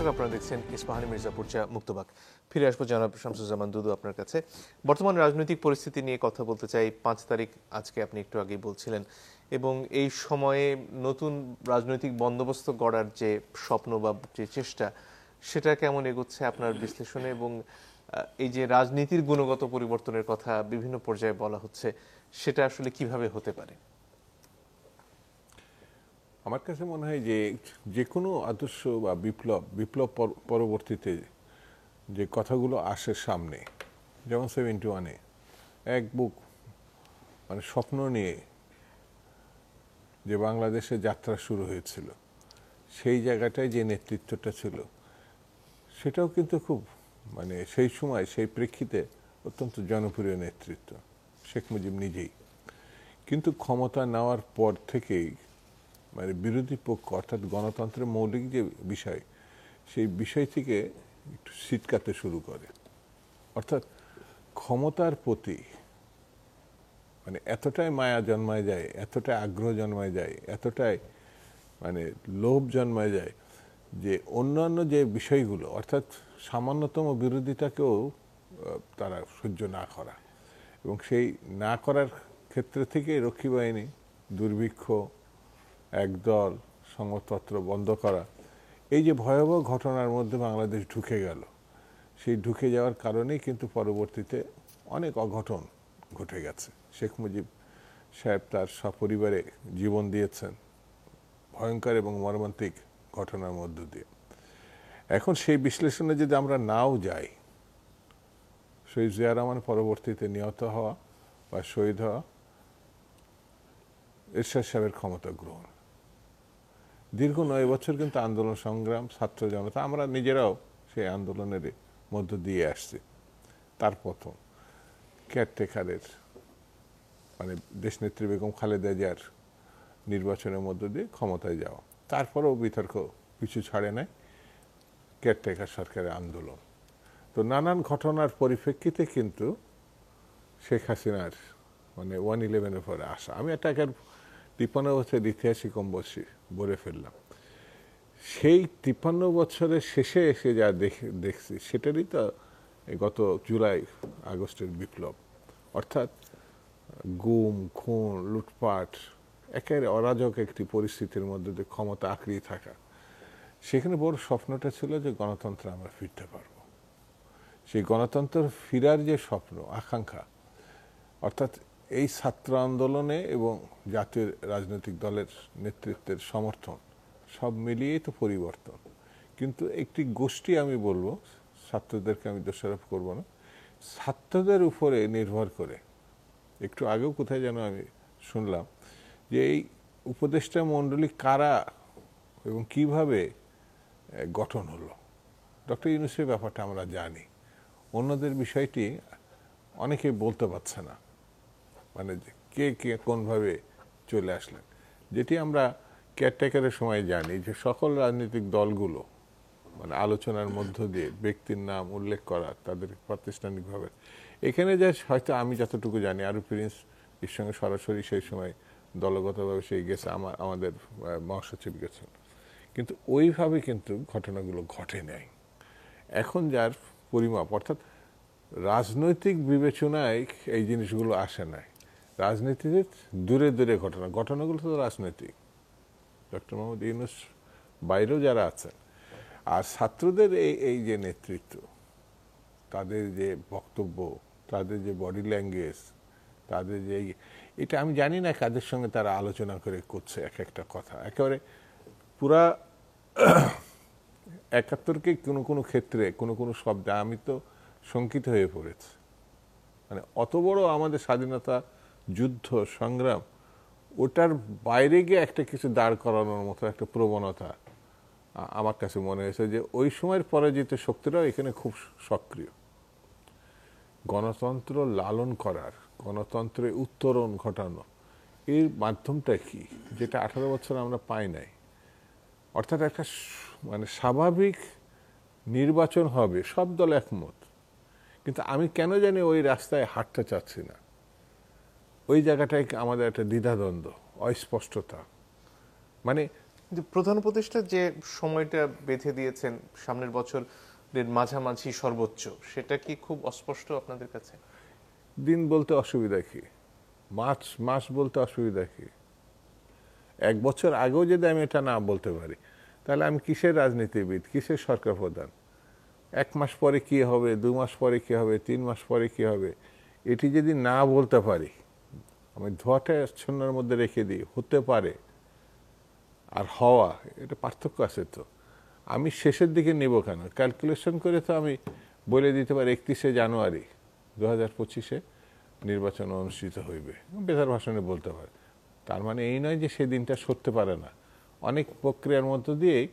দর্শক, আপনারা দেখছেন ইস্পাহানি মির্জাপুর চা মুক্তবাক। ফিরে আসবো জনাব শামসুজ্জামান দুদু আপনার কাছে। বর্তমান রাজনৈতিক পরিস্থিতি নিয়ে কথা বলতে চাই। 5 তারিখ আজকে আপনি একটু আগেই বলছিলেন, এবং এই সময়ে নতুন রাজনৈতিক বন্দোবস্ত গড়ার যে স্বপ্ন বা যে চেষ্টা, সেটা কেমন এগোচ্ছে আপনার বিশ্লেষণে? এবং এই যে রাজনীতির গুণগত পরিবর্তনের কথা বিভিন্ন পর্যায়ে বলা হচ্ছে, সেটা আসলে কিভাবে হতে পারে? আমার কাছে মনে হয় যে যে কোনো আদর্শ বা বিপ্লব পরবর্তীতে যে কথাগুলো আসে সামনে, যেমন 71-এ এক বুক মানে স্বপ্ন নিয়ে যে বাংলাদেশে যাত্রা শুরু হয়েছিল, সেই জায়গাটায় যে নেতৃত্বটা ছিল সেটাও কিন্তু খুব মানে সেই সময় সেই প্রেক্ষিতে অত্যন্ত জনপ্রিয় নেতৃত্ব, শেখ মুজিব নিজেই। কিন্তু ক্ষমতা নেওয়ার পর থেকেই মানে বিরোধী পক্ষ অর্থাৎ গণতন্ত্রের মৌলিক যে বিষয়, সেই বিষয় থেকে একটু ছিটকাতে শুরু করে। অর্থাৎ ক্ষমতার প্রতি মানে এতটাই মায়া জন্মায় যায়, এতটাই আগ্রহ জন্মায় যায়, এতটাই মানে লোভ জন্মায় যায় যে অন্যান্য যে বিষয়গুলো অর্থাৎ সামান্যতম বিরোধিতাকেও তারা সহ্য না করা, এবং সেই না করার ক্ষেত্রে থেকে রক্ষী বাহিনী, দুর্ভিক্ষ, একদল, সংবাদপত্র বন্ধ করা, এই যে ভয়াবহ ঘটনার মধ্যে বাংলাদেশ ঢুকে গেল, সেই ঢুকে যাওয়ার কারণেই কিন্তু পরবর্তীতে অনেক অঘটন ঘটে গেছে। শেখ মুজিব সাহেব তার সপরিবারে জীবন দিয়েছেন ভয়ঙ্কর এবং মর্মান্তিক ঘটনার মধ্য দিয়ে। এখন সেই বিশ্লেষণে যদি আমরা নাও যাই, শহীদ জিয়া রহমান পরবর্তীতে নিহত হওয়া বা শহীদ হওয়া, এরশাদ সাহেবের ক্ষমতা গ্রহণ, দীর্ঘ 9 বছর কিন্তু আন্দোলন সংগ্রাম, ছাত্র জনতা, আমরা নিজেরাও সেই আন্দোলনের মধ্য দিয়ে আসছি। তার প্রথম কেয়ারটেকারের মানে দেশনেত্রী বেগম খালেদা জিয়ার নির্বাচনের মধ্য দিয়ে ক্ষমতায় যাওয়া, তারপরেও বিতর্ক পিছু ছাড়ে নাই কেয়ারটেকার সরকারের আন্দোলন। তো নানান ঘটনার পরিপ্রেক্ষিতে কিন্তু শেখ হাসিনার মানে 1/11-এর পরে আসা, আমি এটাকে 53 বছরের ইতিহাসই কম বসে বলে ফেললাম। সেই 53 বছরের শেষে এসে যা দেখছি সেটারই তো গত জুলাই আগস্টের বিপ্লব। অর্থাৎ গুম, খুন, লুটপাট, একেবারে অরাজক একটি পরিস্থিতির মধ্যে দিয়ে ক্ষমতা আঁকড়িয়ে থাকা। সেখানে বড় স্বপ্নটা ছিল যে গণতন্ত্রে আমরা ফিরতে পারব। সেই গণতন্ত্র ফিরার যে স্বপ্ন, আকাঙ্ক্ষা, অর্থাৎ এই ছাত্র আন্দোলনে এবং জাতীয় রাজনৈতিক দলের নেতৃত্বের সমর্থন, সব মিলিয়েই তো পরিবর্তন। কিন্তু একটি গোষ্ঠী, আমি বলবো ছাত্রদেরকে আমি দোষারোপ করব না, ছাত্রদের উপরে নির্ভর করে, একটু আগেও কোথায় যেন আমি শুনলাম যে এই উপদেষ্টা মণ্ডলী কারা এবং কিভাবে গঠন হলো। ডক্টর ইউনূসের ব্যাপারটা আমরা জানি, অন্যদের বিষয়টি অনেকে বলতে পারছে না, মানে কে কে কোনভাবে চলে আসলেন। যেটি আমরা কেয়ারটেকারের সময় জানি যে সকল রাজনৈতিক দলগুলো মানে আলোচনার মধ্য দিয়ে ব্যক্তির নাম উল্লেখ করা, তাদের প্রাতিষ্ঠানিকভাবে এখানে যা হয়তো আমি যতটুকু জানি, আরও প্রিন্স এর সঙ্গে সরাসরি সেই সময় দলগতভাবে সেই গেছে, আমাদের মহাসচিব গেছেন, কিন্তু ওইভাবে কিন্তু ঘটনাগুলো ঘটে নাই। এখন যার পরিমাপ, অর্থাৎ রাজনৈতিক বিবেচনায় এই জিনিসগুলো আসে নাই, রাজনীতিতে দূরে দূরে ঘটনাগুলো তো রাজনৈতিক। ডক্টর মোহাম্মদ ইউনূস বাইরেও যারা আছেন, আর ছাত্রদের এই যে নেতৃত্ব, তাদের যে বক্তব্য, তাদের যে বডি ল্যাঙ্গুয়েজ, তাদের যে এটা আমি জানি না কাদের সঙ্গে তারা আলোচনা করে করছে এক একটা কথা, একেবারে পুরা 71-কে কোনো কোনো ক্ষেত্রে কোনো কোনো শব্দে আমি তো শঙ্কিত হয়ে পড়েছি। মানে অত বড় আমাদের স্বাধীনতা যুদ্ধ সংগ্রাম, ওটার বাইরে গিয়ে একটা কিছু দাঁড় করানোর মতো একটা প্রবণতা আমার কাছে মনে হয়েছে যে ওই সময়ের পরাজিত শক্তিরাও এখানে খুব সক্রিয়। গণতন্ত্র লালন করার, গণতন্ত্রে উত্তরণ ঘটানো, এর মাধ্যমটা কি, যেটা 18 বছর আমরা পাই নাই। অর্থাৎ একটা মানে স্বাভাবিক নির্বাচন হবে, সব দল একমত, কিন্তু আমি কেন জানি ওই রাস্তায় হাঁটতে চাচ্ছি না। ওই জায়গাটায় আমাদের একটা দ্বিধাদ্বন্দ্ব, অস্পষ্টতা। মানে কিন্তু প্রধান উপদেষ্টা যে সময়টা বেঁধে দিয়েছেন সামনের বছরের মাঝামাঝি সর্বোচ্চ, সেটা কি খুব অস্পষ্ট আপনাদের কাছে? দিন বলতে অসুবিধা কি, মাস বলতে অসুবিধা কি? 1 বছর আগেও যদি আমি এটা না বলতে পারি, তাহলে আমি কিসের রাজনীতিবিদ, কিসের সরকার প্রধান? 1 মাস পরে কি হবে, 2 মাস পরে কি হবে, 3 মাস পরে কি হবে, এটি যদি না বলতে পারি, আমি ধোঁয়াটা আচ্ছন্নের মধ্যে রেখে দিই, হতে পারে আর হওয়া, এটা পার্থক্য আছে তো। আমি শেষের দিকে নেব কেন? ক্যালকুলেশন করে তো আমি বলে দিতে পারি 31শে জানুয়ারি 2025-এ নির্বাচন অনুষ্ঠিত হইবে, বেতার ভাষণে বলতে পারে। তার মানে এই নয় যে সেই দিনটা সরতে পারে না। অনেক প্রক্রিয়ার মধ্য দিয়েই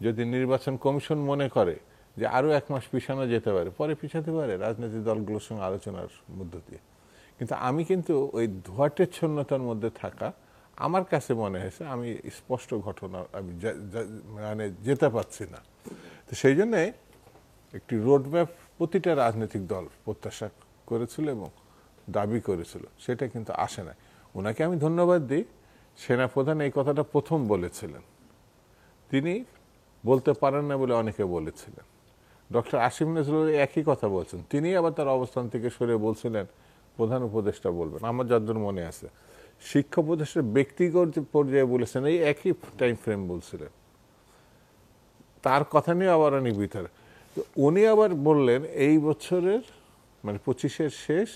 যদি নির্বাচন কমিশন মনে করে যে আরও 1 মাস পিছানো যেতে পারে, পরে পিছাতে পারে রাজনৈতিক দলগুলোর সঙ্গে আলোচনার মধ্য দিয়ে। কিন্তু আমি কিন্তু ওই ধোঁয়াটেচ্ছন্নতার মধ্যে থাকা, আমার কাছে মনে হয়েছে আমি স্পষ্ট ঘটনা আমি মানে যেতে পারছি না। তো সেই জন্যে একটি রোডম্যাপ প্রতিটা রাজনৈতিক দল প্রত্যাশা করেছিল এবং দাবি করেছিল, সেটা কিন্তু আসে না। ওনাকে আমি ধন্যবাদ দিই, সেনাপ্রধান এই কথাটা প্রথম বলেছিলেন। তিনি বলতে পারেন না বলে অনেকে বলেছিলেন। ডক্টর আসিফ নজরুল একই কথা বলছেন, তিনি আবার তার অবস্থান থেকে সরে বলছিলেন প্রধান উপদেষ্টা বলবেন। আমার যতদূর মনে আছে, শিক্ষা উপদেষ্টা ব্যক্তিগত পর্যায়ে বলেছেন, এই একই টাইম ফ্রেম বলছিলেন। তার কথা নিয়ে আবার অনেক ভিতরে উনি আবার বললেন এই বছরের মানে 25-এর শেষ,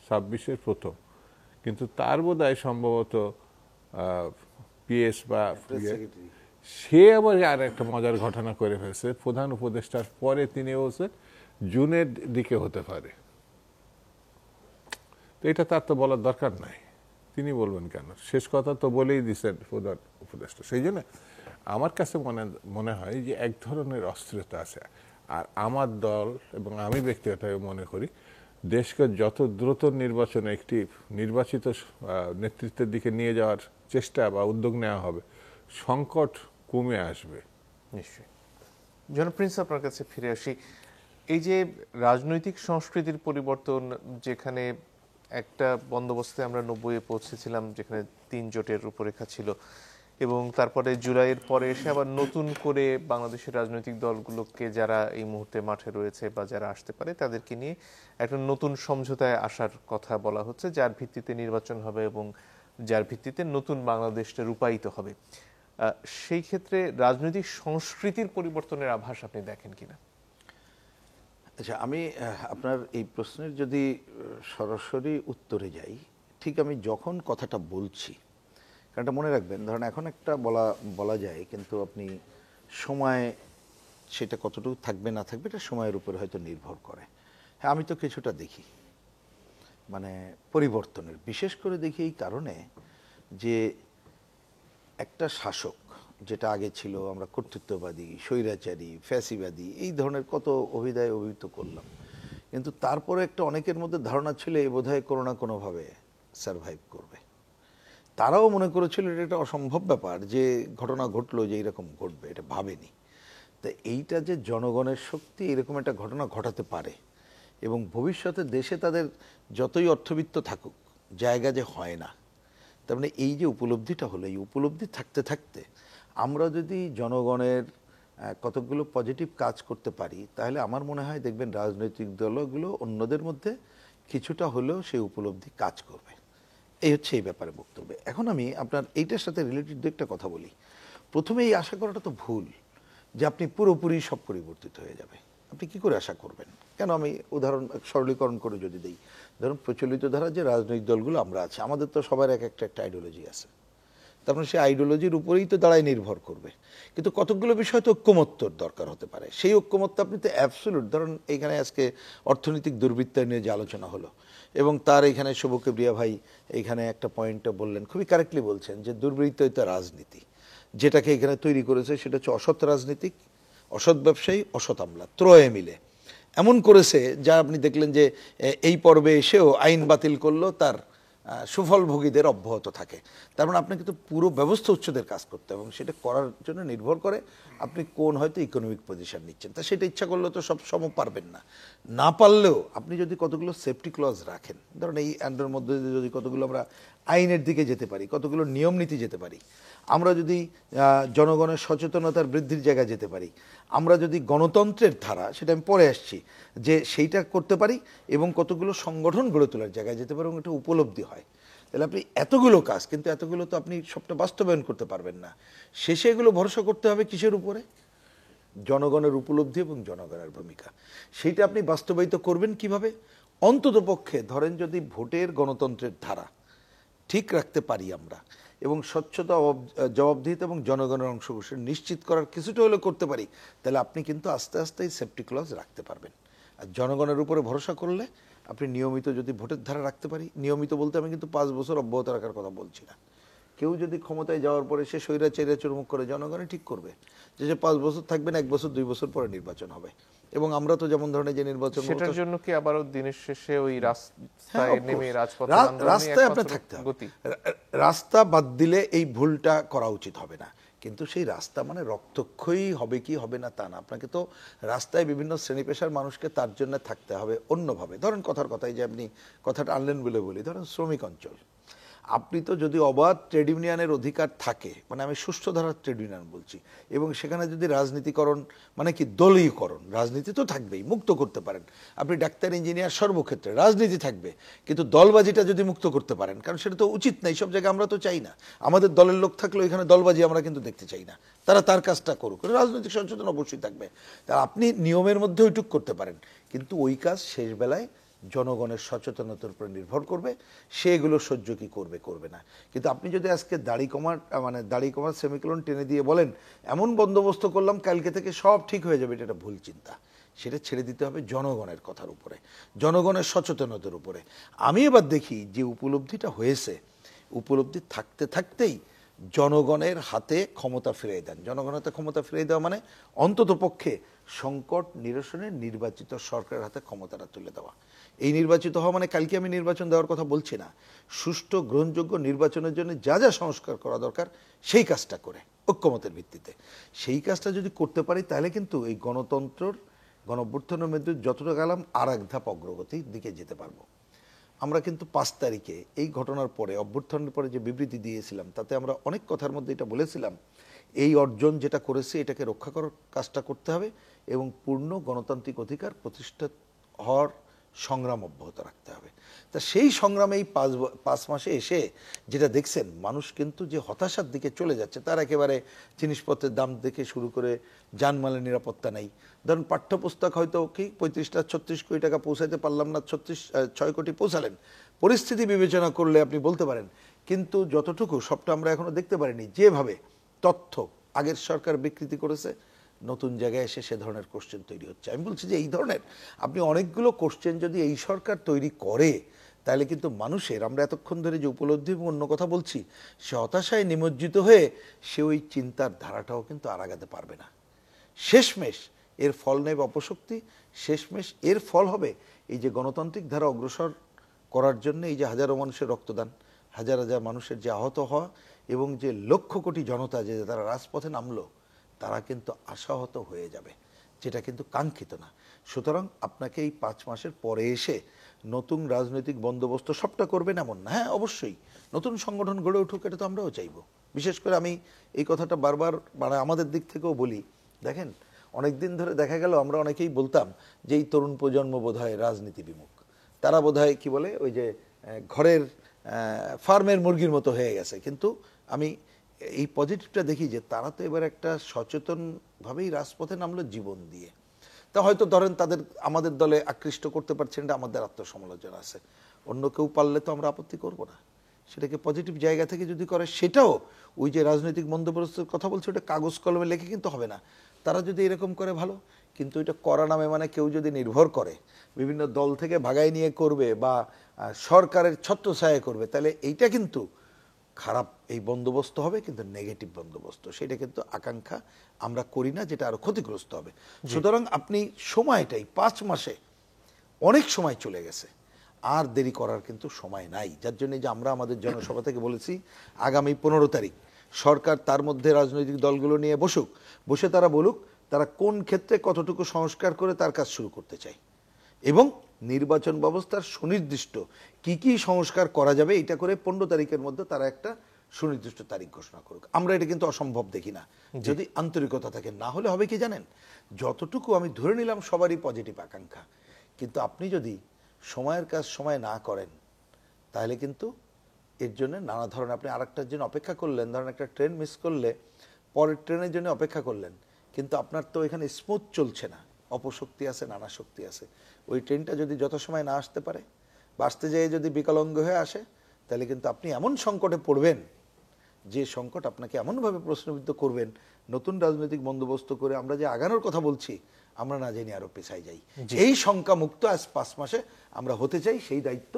26-এর প্রথম। কিন্তু তার বোধহয় সম্ভবত পিএস বা সে আবার আর একটা মজার ঘটনা করে ফেলছে, প্রধান উপদেষ্টার পরে তিনি বলছেন জুনের দিকে হতে পারে। তো এটা তার তো বলার দরকার নাই, তিনি বলবেন কেন? শেষ কথা তো বলেই দিচ্ছেন প্রধান উপদেষ্টা। সেই জন্য আমার কাছে মনে হয় যে এক ধরনের অস্থিরতা আছে। আর আমার দল এবং আমি ব্যক্তিগতভাবে মনে করি দেশকে যত দ্রুত নির্বাচনে একটি নির্বাচিত নেতৃত্বের দিকে নিয়ে যাওয়ার চেষ্টা বা উদ্যোগ নেওয়া হবে, সংকট কমে আসবে। নিশ্চয়ই। জনাব প্রিন্স, আপনার কাছে ফিরে আসি। এই যে রাজনৈতিক সংস্কৃতির পরিবর্তন, যেখানে একটা বন্দোবস্তে আমরা 90-এ পৌঁছেছিলাম যেখানে 3 জোটের রূপরেখা ছিল, এবং তারপরে জুলাইয়ের পরে এসে আবার নতুন করে বাংলাদেশের রাজনৈতিক দলগুলোকে যারা এই মুহূর্তে মাঠে রয়েছে বা যারা আসতে পারে তাদেরকে নিয়ে একটা নতুন সমঝোতায় আসার কথা বলা হচ্ছে, যার ভিত্তিতে নির্বাচন হবে এবং যার ভিত্তিতে নতুন বাংলাদেশটা রূপায়িত হবে। সেই ক্ষেত্রে রাজনৈতিক সংস্কৃতির পরিবর্তনের আভাস আপনি দেখেন কিনা? আচ্ছা, আমি আপনার এই প্রশ্নের যদি সরাসরি উত্তরে যাই, ঠিক আমি যখন কথাটা বলছি, কারণটা মনে রাখবেন, ধরেন এখন একটা বলা যায়, কিন্তু আপনি সময় সেটা কতটুকু থাকবে না থাকবে এটা সময়ের উপর হয়তো নির্ভর করে। হ্যাঁ, আমি তো কিছুটা দেখি মানে পরিবর্তনের, বিশেষ করে দেখি এই কারণে যে একটা শাসক যেটা আগে ছিল আমরা কর্তৃত্ববাদী, স্বৈরাচারী, ফ্যাসিবাদী, এই ধরনের কত অভিধায় অভিহিত করলাম, কিন্তু তারপরে একটা অনেকের মধ্যে ধারণা ছিল এ বোধহয় কোনো না কোনোভাবে সারভাইভ করবে। তারাও মনে করেছিল এটা একটা অসম্ভব ব্যাপার যে ঘটনা ঘটলো যে এইরকম ঘটবে, এটা ভাবেনি। তা এইটা যে জনগণের শক্তি এরকম একটা ঘটনা ঘটাতে পারে এবং ভবিষ্যতে দেশে তাদের যতই অর্থবিত্ত থাকুক জায়গা যে হয় না, তার মানে এই যে উপলব্ধিটা হলো, এই উপলব্ধি থাকতে থাকতে আমরা যদি জনগণের কতকগুলো পজিটিভ কাজ করতে পারি, তাহলে আমার মনে হয় দেখবেন রাজনৈতিক দলগুলো অন্যদের মধ্যে কিছুটা হলেও সেই উপলব্ধি কাজ করবে। এই হচ্ছে এই ব্যাপারে বক্তব্য। এখন আমি আপনার এইটার সাথে রিলেটেড দু একটা কথা বলি। প্রথমে এই আশা করাটা তো ভুল যে আপনি পুরোপুরি সব পরিবর্তিত হয়ে যাবে। আপনি কি করে আশা করবেন? কেন, আমি উদাহরণ সরলীকরণ করে যদি দিই, ধরুন প্রচলিত ধারা যে রাজনৈতিক দলগুলো আমরা আছে, আমাদের তো সবার এক একটা আইডিওলজি আছে, তারপরে সেই আইডিওলজির উপরেই তো দাঁড়ায় নির্ভর করবে। কিন্তু কতকগুলো বিষয় তো ঐক্যমত্যর দরকার হতে পারে। সেই ঐক্যমত্য আপনি তো অ্যাবসলিউট, ধরুন এইখানে আজকে অর্থনৈতিক দুর্বৃত্তায়ন নিয়ে যে আলোচনা হলো এবং তার এইখানে শুভকেব্রিয়া ভাই এইখানে একটা পয়েন্টটা বললেন, খুবই কারেক্টলি বলছেন যে দুর্বৃত্তায়িত রাজনীতি যেটাকে এখানে তৈরি করেছে সেটা হচ্ছে অসৎ রাজনীতিক, অসৎ ব্যবসায়ী, অসৎ আমলা ত্রয়ে মিলে এমন করেছে যা আপনি দেখলেন যে এই পর্বে এসেও আইন বাতিল করলো তার সুফলভোগীদের অব্যাহত থাকে। তার মানে আপনাকে তো পুরো ব্যবস্থা উচ্ছেদের কাজ করতে হবে, এবং সেটা করার জন্য নির্ভর করে আপনি কোন হয়তো ইকোনমিক পজিশন নিচ্ছেন। তা সেটা ইচ্ছা করলেও তো সব সম পারবেন না, না পারলেও আপনি যদি কতগুলো সেফটি ক্লজ রাখেন, ধরুন এই অ্যান্ডের মধ্যে যদি কতগুলো আমরা আইনের দিকে যেতে পারি, কতগুলো নিয়ম নীতি যেতে পারি, আমরা যদি জনগণের সচেতনতার বৃদ্ধির জায়গায় যেতে পারি, আমরা যদি গণতন্ত্রের ধারা, সেটা আমি পরে আসছি, যে সেইটা করতে পারি এবং কতগুলো সংগঠন গড়ে তোলার জায়গায় যেতে পারি এবং এটা উপলব্ধি হয়, তাহলে আপনি এতগুলো কাজ, কিন্তু এতগুলো তো আপনি সবটা বাস্তবায়ন করতে পারবেন না। শেষে এগুলো ভরসা করতে হবে কিসের উপরে? জনগণের উপলব্ধি এবং জনগণের ভূমিকা। সেইটা আপনি বাস্তবায়িত করবেন কিভাবে? অন্তত পক্ষে ধরেন যদি ভোটের গণতন্ত্রের ধারা ঠিক রাখতে পারি আমরা, এবং স্বচ্ছতা, জবাবদিহিতা এবং জনগণের অংশগ্রহণ নিশ্চিত করার কিছুটা হলেও করতে পারি, তাহলে আপনি কিন্তু আস্তে আস্তে এই সেফটি ক্লজ রাখতে পারবেন। আর জনগণের উপরে ভরসা করলে আপনি নিয়মিত যদি ভোটের ধারা রাখতে পারি, নিয়মিত বলতে আমি কিন্তু 5 বছর অব্যাহত রাখার কথা বলছি না। কেউ যদি ক্ষমতায় যাওয়ার পরে সে স্বৈরাচারীরা চুরমুখ করে, জনগণই ঠিক করবে যে সে 5 বছর থাকবেন, 1 বছর 2 বছর পরে নির্বাচন হবে। এবং আমরা তো যেমন ধরনের যে নির্বাচন, সেটার জন্য কি আবারও দিনের শেষে ওই রাস্তায় নেমে রাস্তায় আপনার থাকতে হবে। রাস্তা বাদ দিলে এই ভুলটা করা উচিত হবে না, কিন্তু সেই রাস্তা মানে রক্তক্ষয়ী হবে কি হবে না তা না। আপনাকে তো রাস্তায় বিভিন্ন শ্রেণী পেশার মানুষকে তার জন্য থাকতে হবে অন্যভাবে। ধরেন কথাই যে আপনি কথাটা আনলেন বলে বলি, ধরেন শ্রমিক অঞ্চল, আপনি তো যদি অবাধ ট্রেড ইউনিয়নের অধিকার থাকে, মানে আমি সুষ্ঠু ধারার ট্রেড ইউনিয়ন বলছি, এবং সেখানে যদি রাজনীতিকরণ, মানে কি দলীয়করণ, রাজনীতি তো থাকবেই, মুক্ত করতে পারেন আপনি, ডাক্তার ইঞ্জিনিয়ার সর্বক্ষেত্রে রাজনীতি থাকবে, কিন্তু দলবাজিটা যদি মুক্ত করতে পারেন, কারণ সেটা তো উচিত নাই, সব জায়গায় আমরা তো চাই না। আমাদের দলের লোক থাকলেও এখানে দলবাজি আমরা কিন্তু দেখতে চাই না, তারা তার কাজটা করুক, রাজনৈতিক সচেতন অবশ্যই থাকবে। তা আপনি নিয়মের মধ্যে ওইটুক করতে পারেন, কিন্তু ওই কাজ শেষ বেলায় জনগণের সচেতনতার উপর নির্ভর করবে, সে এগুলো সহ্য কি করবে করবে না। কিন্তু আপনি যদি আজকে দাড়ি কমার সেমিকোলন টেনে দিয়ে বলেন এমন বন্দোবস্ত করলাম কালকে থেকে সব ঠিক হয়ে যাবে, এটা ভুল চিন্তা। সেটা ছেড়ে দিতে হবে জনগণের কথার উপরে, জনগণের সচেতনতার উপরে। আমি এবার দেখি যে উপলব্ধিটা হয়েছে, উপলব্ধি থাকতে থাকতেই জনগণের হাতে ক্ষমতা ফিরিয়ে দেন। জনগণের হাতে ক্ষমতা ফিরিয়ে দেওয়া মানে অন্তত পক্ষে সংকট নিরসনে নির্বাচিত সরকারের হাতে ক্ষমতাটা তুলে দেওয়া। এই নির্বাচিত হওয়া মানে কালকে আমি নির্বাচন দেওয়ার কথা বলছি না, সুষ্ঠু গ্রহণযোগ্য নির্বাচনের জন্য যা যা সংস্কার করা দরকার সেই কাজটা করে ঐক্যমতের ভিত্তিতে, সেই কাজটা যদি করতে পারি, তাহলে কিন্তু এই গণতন্ত্রের গণঅভ্যুত্থানের মধ্যে যতটা গেলাম আর এক ধাপ অগ্রগতির দিকে যেতে পারবো। আমরা কিন্তু 5 তারিখে এই ঘটনার পরে, অভ্যুত্থানের পরে যে বিবৃতি দিয়েছিলাম, তাতে আমরা অনেক কথার মধ্যে এটা বলেছিলাম, এই অর্জন যেটা করেছি এটাকে রক্ষা করার কাজটা করতে হবে এবং পূর্ণ গণতান্ত্রিক অধিকার প্রতিষ্ঠা হওয়ার সংগ্রাম অব্যাহত রাখতে হবে। তা সেই সংগ্রামে এই 5 মাসে এসে যেটা দেখছেন, মানুষ কিন্তু যে হতাশার দিকে চলে যাচ্ছে, তার একেবারে জিনিসপত্রের দাম দেখে শুরু করে জানমালের নিরাপত্তা নেই। ধরুন পাঠ্যপুস্তক হয়তো কি 35-36 কোটি টাকা পৌঁছাতে পারলাম না, 6 কোটি পৌঁছালেন, পরিস্থিতি বিবেচনা করলে আপনি বলতে পারেন, কিন্তু যতটুকু সবটা আমরা এখনো দেখতে পারিনি। যেভাবে তথ্য আগের সরকার বিকৃতি করেছে, নতুন জায়গায় এসে সে ধরনের কোশ্চেন তৈরি হচ্ছে। আমি বলছি যে এই ধরনের আপনি অনেকগুলো কোশ্চেন যদি এই সরকার তৈরি করে, তাহলে কিন্তু মানুষের, আমরা এতক্ষণ ধরে যে উপলব্ধি এবং অন্য কথা বলছি, সে হতাশায় নিমজ্জিত হয়ে সে ওই চিন্তার ধারাটাও কিন্তু আর আগাতে পারবে না। শেষমেশ এর ফল নেবে অপশক্তি, শেষমেশ এর ফল হবে এই যে গণতান্ত্রিক ধারা অগ্রসর করার জন্য এই যে হাজারো মানুষের রক্তদান, হাজার হাজার মানুষের যে আহত হওয়া, এবং যে লক্ষ কোটি জনতা যে তারা রাজপথে নামলো, তারা কিন্তু আশাহত হয়ে যাবে, যেটা কিন্তু কাঙ্ক্ষিত না। সুতরাং আপনাকে এই 5 মাসের পরে এসে নতুন রাজনৈতিক বন্দোবস্ত সবটা করবেন এমন না। হ্যাঁ, অবশ্যই নতুন সংগঠন গড়ে উঠুক, এটা তো আমরাও চাইব। বিশেষ করে আমি এই কথাটা বারবার, মানে আমাদের দিক থেকেও বলি, দেখেন অনেক দিন ধরে দেখা গেল আমরা অনেকেই বলতাম যে এই তরুণ প্রজন্ম বোধহয় রাজনীতি বিমুখ, তারা বোধহয় কি বলে ওই যে ঘরের ফার্মের মুরগির মতো হয়ে গেছে। কিন্তু আমি এই পজিটিভটা দেখি যে তারা তো এবার একটা সচেতনভাবেই রাজপথে নামলো জীবন দিয়ে। তা হয়তো ধরেন তাদের আমাদের দলে আকৃষ্ট করতে পারছেন, এটা আমাদের আত্মসমালোচনা আছে, অন্য কেউ পারলে তো আমরা আপত্তি করব না। সেটাকে পজিটিভ জায়গা থেকে যদি করে, সেটাও ওই যে রাজনৈতিক বন্দোবস্তের কথা বলছে, ওটা কাগজ কলমে লেখে কিন্তু হবে না। তারা যদি এরকম করে ভালো, কিন্তু এটা করা নামে মানে কেউ যদি নির্ভর করে বিভিন্ন দল থেকে ভাগাই নিয়ে করবে বা সরকারের ছত্রছায়া করবে, তাহলে এইটা কিন্তু খারাপ এই বন্দোবস্ত হবে, কিন্তু নেগেটিভ বন্দোবস্ত, সেটা কিন্তু আকাঙ্ক্ষা আমরা করি না, যেটা আরো ক্ষতিগ্রস্ত হবে। সুতরাং আপনি সময়টাই 5 মাসে অনেক সময় চলে গেছে, আর দেরি করার কিন্তু সময় নাই। যার জন্য যে আমরা আমাদের জনসভা থেকে বলেছি আগামী 15 তারিখ সরকার তার মধ্যে রাজনৈতিক দলগুলো নিয়ে বসুক, বসে তারা বলুক তারা কোন ক্ষেত্রে কতটুকু সংস্কার করে তার কাজ শুরু করতে চায় এবং নির্বাচন ব্যবস্থার সুনির্দিষ্ট কি কি সংস্কার করা যাবে এটা করে 15 তারিখের মধ্যে তারা একটা সুনির্দিষ্ট তারিখ ঘোষণা করুক। আমরা এটা কিন্তু অসম্ভব দেখি না যদি আন্তরিকতা থাকে। না হলে হবে কি জানেন, যতটুকু আমি ধরে নিলাম সবারই পজিটিভ আকাঙ্ক্ষা, কিন্তু আপনি যদি সময়ের কাজ সময় না করেন তাহলে কিন্তু এর জন্য নানা ধরনের, আপনি আরেকটার জন্য অপেক্ষা করলেন, ধরেন একটা ট্রেন মিস করলে পরের ট্রেনের জন্য অপেক্ষা করলেন, কিন্তু আপনার তো এখানে স্মুথ চলছে না, অপশক্তি আছে, নানা শক্তি আছে। ওই ট্রেনটা যদি যত সময় না আসতে পারে বা আসতে যেয়ে যদি বিকলাঙ্গ হয়ে আসে তাহলে কিন্তু আপনি এমন সংকটে পড়বেন যে সংকট আপনাকে এমনভাবে প্রশ্নবিদ্ধ করবেন, নতুন রাজনৈতিক বন্দোবস্ত করে আমরা যে আগানোর কথা বলছি আমরা না জানি আরো পেছাই যাই। এই শঙ্কা মুক্ত আজ 5 মাসে আমরা হতে চাই, সেই দায়িত্ব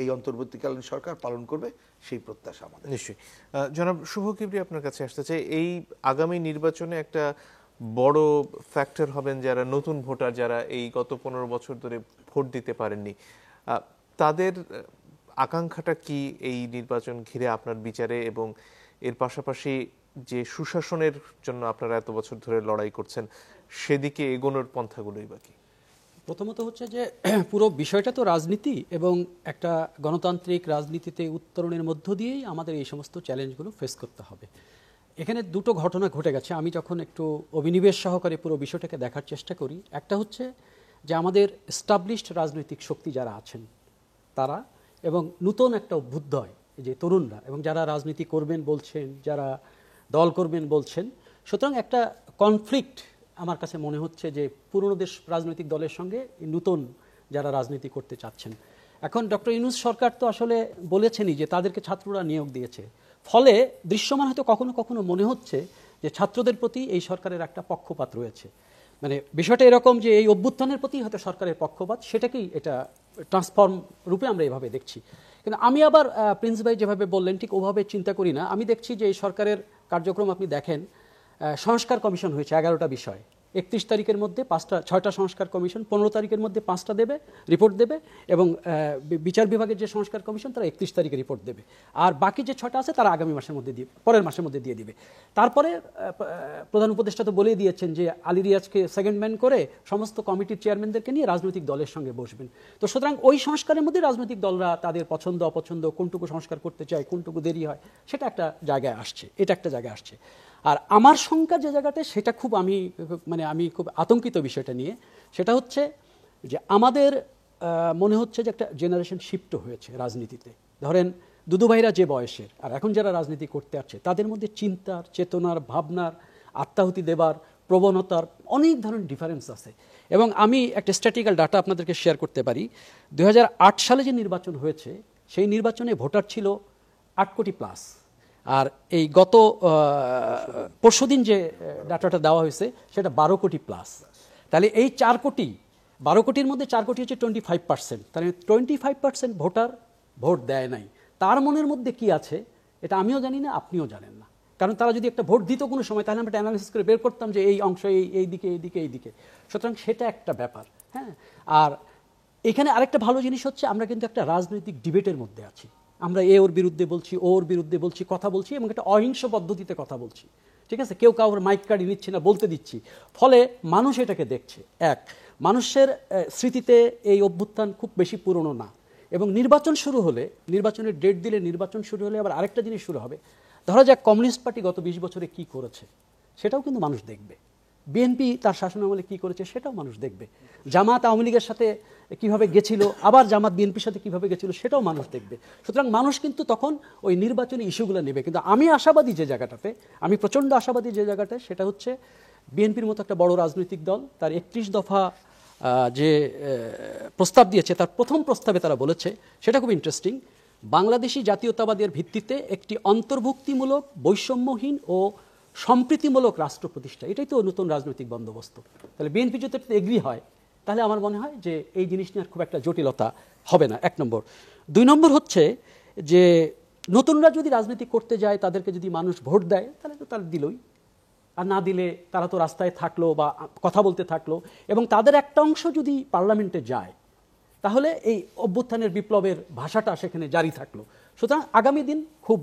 এই অন্তর্বর্তীকালীন সরকার পালন করবে, সেই প্রত্যাশা আমাদের। নিশ্চয়ই। জনাব শুভ কিবরি আপনার কাছে আসতে চাই, এই আগামী নির্বাচনে একটা বড় ফ্যাক্টর হবেন যারা নতুন ভোটার, যারা এই গত 15 বছর ধরে ভোট দিতে পারেননি, তাদের আকাঙ্ক্ষাটা কি এই নির্বাচন ঘিরে আপনার বিচারে, এবং এর পাশাপাশি যে সুশাসনের জন্য আপনারা এত বছর ধরে লড়াই করছেন সেদিকে এগোনোর পন্থাগুলোই বাকি? প্রথমত হচ্ছে যে পুরো বিষয়টা তো রাজনীতি, এবং একটা গণতান্ত্রিক রাজনীতিতে উত্তরণের মধ্য দিয়েই আমাদের এই সমস্ত চ্যালেঞ্জগুলো ফেস করতে হবে। এখানে দুটো ঘটনা ঘটে গেছে, আমি যখন একটু অভিনিবেশ সহকারে পুরো বিষয়টাকে দেখার চেষ্টা করি। একটা হচ্ছে যে আমাদের এস্টাবলিশড রাজনৈতিক শক্তি যারা আছেন তারা, এবং নতুন একটা অভ্যুদয় যে তরুণরা, এবং যারা রাজনীতি করবেন বলছেন, যারা দল করবেন বলছেন, সুতরাং একটা কনফ্লিক্ট আমার কাছে মনে হচ্ছে যে পুরনো দেশ রাজনৈতিক দলের সঙ্গে নতুন যারা রাজনীতি করতে চাচ্ছেন। এখন ডক্টর ইউনূস সরকার তো আসলে বলেছেনই যে তাদেরকে ছাত্ররা নিয়োগ দিয়েছে, ফলে দৃশ্যমান হয়তো কখনো কখনো মনে হচ্ছে যে ছাত্রদের প্রতি এই সরকারের একটা পক্ষপাত রয়েছে। মানে বিষয়টা এরকম যে এই অভ্যুত্থানের প্রতি হয়তো সরকারের পক্ষপাত, সেটাকেই এটা ট্রান্সফর্ম রূপে আমরা এভাবে দেখছি। কিন্তু আমি আবার প্রিন্স ভাই যেভাবে বললেন ঠিক ওভাবে চিন্তা করি না। আমি দেখছি যে এই সরকারের কার্যক্রম আপনি দেখেন, সংস্কার কমিশন হয়েছে 11টা বিষয়, 31 তারিখের মধ্যে 6টা সংস্কার কমিশন, 15 তারিখের মধ্যে 5টা দেবে, রিপোর্ট দেবে, এবং বিচার বিভাগের যে সংস্কার কমিশন তারা 31 তারিখে রিপোর্ট দেবে, আর বাকি যে 6টা আছে তারা আগামী মাসের মধ্যে পরের মাসের মধ্যে দিয়ে দিবে। তারপরে প্রধান উপদেষ্টা তো বলেই দিয়েছেন যে আলী রিয়াজকে সেকেন্ড ম্যান করে সমস্ত কমিটির চেয়ারম্যানদেরকে নিয়ে রাজনৈতিক দলের সঙ্গে বসবেন। তো সুতরাং ওই সংস্কারের মধ্যে রাজনৈতিক দলরা তাদের পছন্দ অপছন্দ, কোনটুকু সংস্কার করতে চায়, কোনটুকু দেরি হয়, সেটা একটা জায়গায় আসছে, এটা একটা জায়গায় আসছে। আর আমার শঙ্কা যে জায়গাটা, সেটা খুব আমি খুব আতঙ্কিত বিষয়টা নিয়ে, সেটা হচ্ছে যে আমাদের মনে হচ্ছে যে একটা জেনারেশন শিফট হয়েছে রাজনীতিতে। ধরেন দুদুভাইরা যে বয়সের আর এখন যারা রাজনীতি করতে আসছে তাদের মধ্যে চিন্তার, চেতনার, ভাবনার, আত্মাহুতি দেবার প্রবণতার অনেক ধরনের ডিফারেন্স আছে। এবং আমি একটা স্ট্যাটিক্যাল ডাটা আপনাদেরকে শেয়ার করতে পারি। 2008 সালে যে নির্বাচন হয়েছে সেই নির্বাচনে ভোটার ছিল 8 কোটি প্লাস, আর এই গত পরশুদিন যে ডাটাটা দেওয়া হয়েছে সেটা 12 কোটি প্লাস। তাহলে এই 4 কোটি 12 কোটির মধ্যে 4 কোটি হচ্ছে 25%। তাহলে 25% ভোটার ভোট দেয় নাই। তার মনের মধ্যে কি আছে এটা আমিও জানি না, আপনিও জানেন না। কারণ তারা যদি একটা ভোট দিত কোনো সময় তাহলে আমরা অ্যানালিসিস করে বের করতাম যে এই অংশ এই দিকে এই দিকে এই দিকে। সুতরাং সেটা একটা ব্যাপার। হ্যাঁ, আর এখানে আরেকটা ভালো জিনিস হচ্ছে আমরা কিন্তু একটা রাজনৈতিক ডিবেটের মধ্যে আছি। আমরা ওর বিরুদ্ধে বলছি, ওর বিরুদ্ধে বলছি, কথা বলছি, এবং একটা অহিংস পদ্ধতিতে কথা বলছি। ঠিক আছে, কেউ কাউর মাইক কার্ডি নিচ্ছে না, বলতে দিচ্ছি। ফলে মানুষ এটাকে দেখছে। মানুষের স্মৃতিতে এই অভ্যুত্থান খুব বেশি পুরনো না, এবং নির্বাচন শুরু হলে, নির্বাচনের ডেট দিলে, নির্বাচন শুরু হলে আবার আরেকটা জিনিস শুরু হবে। ধরা যাক কমিউনিস্ট পার্টি গত 20 বছরে কি করেছে সেটাও কিন্তু মানুষ দেখবে। বিএনপি তার শাসনামলে কি করেছে সেটাও মানুষ দেখবে। জামাত আওয়ামী লীগের সাথে কিভাবে গেছিল, আবার জামাত বিএনপির সাথে কিভাবে গেছিল সেটাও মানুষ দেখবে। সুতরাং মানুষ কিন্তু তখন ওই নির্বাচনী ইস্যুগুলো নেবে। কিন্তু আমি আশাবাদী যে জায়গাটাতে, আমি প্রচণ্ড আশাবাদী যে জায়গাটায়, সেটা হচ্ছে বিএনপির মতো একটা বড় রাজনৈতিক দল তার 31 দফা যে প্রস্তাব দিয়েছে তার প্রথম প্রস্তাবে তারা বলেছে, সেটা খুব ইন্টারেস্টিং, বাংলাদেশি জাতীয়তাবাদের ভিত্তিতে একটি অন্তর্ভুক্তিমূলক, বৈষম্যহীন ও সম্প্রীতিমূলক রাষ্ট্র প্রতিষ্ঠা। এটাই তো নতুন রাজনৈতিক বন্দোবস্ত। তাহলে বিএনপি যদি এগ্রি হয় তাহলে আমার মনে হয় যে এই জিনিস নিয়ে খুব একটা জটিলতা হবে না, 1 নম্বর। 2 নম্বর হচ্ছে যে নতুনরা যদি রাজনীতি করতে যায় তাদেরকে যদি মানুষ ভোট দেয় তাহলে তো তারা দিলই, আর না দিলে তারা তো রাস্তায় থাকলো বা কথা বলতে থাকলো। এবং তাদের একটা অংশ যদি পার্লামেন্টে যায় তাহলে এই অভ্যুত্থানের বিপ্লবের ভাষাটা সেখানে জারি থাকলো। সুতরাং আগামী দিন খুব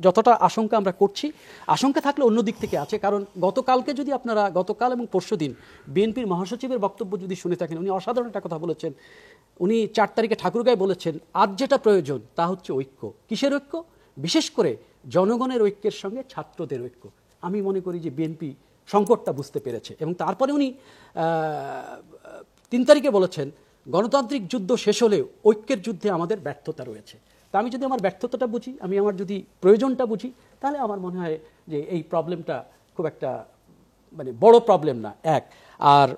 যতটা আশঙ্কা আমরা করছি, আশঙ্কা থাকলে অন্য দিক থেকে আছে। কারণ গতকালকে যদি আপনারা গতকাল এবং পরশুদিন বিএনপির মহাসচিবের বক্তব্য যদি শুনে থাকেন, উনি অসাধারণ একটা কথা বলেছেন। উনি 4 তারিখে ঠাকুরগাঁয়ে বলেছেন, আজ যেটা প্রয়োজন তা হচ্ছে ঐক্য। কিসের ঐক্য? বিশেষ করে জনগণের ঐক্যের সঙ্গে ছাত্রদের ঐক্য। আমি মনে করি যে বিএনপি সংকটটা বুঝতে পেরেছে। এবং তারপরে উনি 3 তারিখে বলেছেন, গণতান্ত্রিক যুদ্ধ শেষ হলেও ঐক্যের যুদ্ধে আমাদের ব্যর্থতা রয়েছে। তা আমি যদি আমার ব্যর্থতাটা বুঝি, আমি আমার যদি প্রয়োজনটা বুঝি, তাহলে আমার মনে হয় যে এই প্রবলেমটা খুব একটা মানে বড় প্রবলেম না। এক আর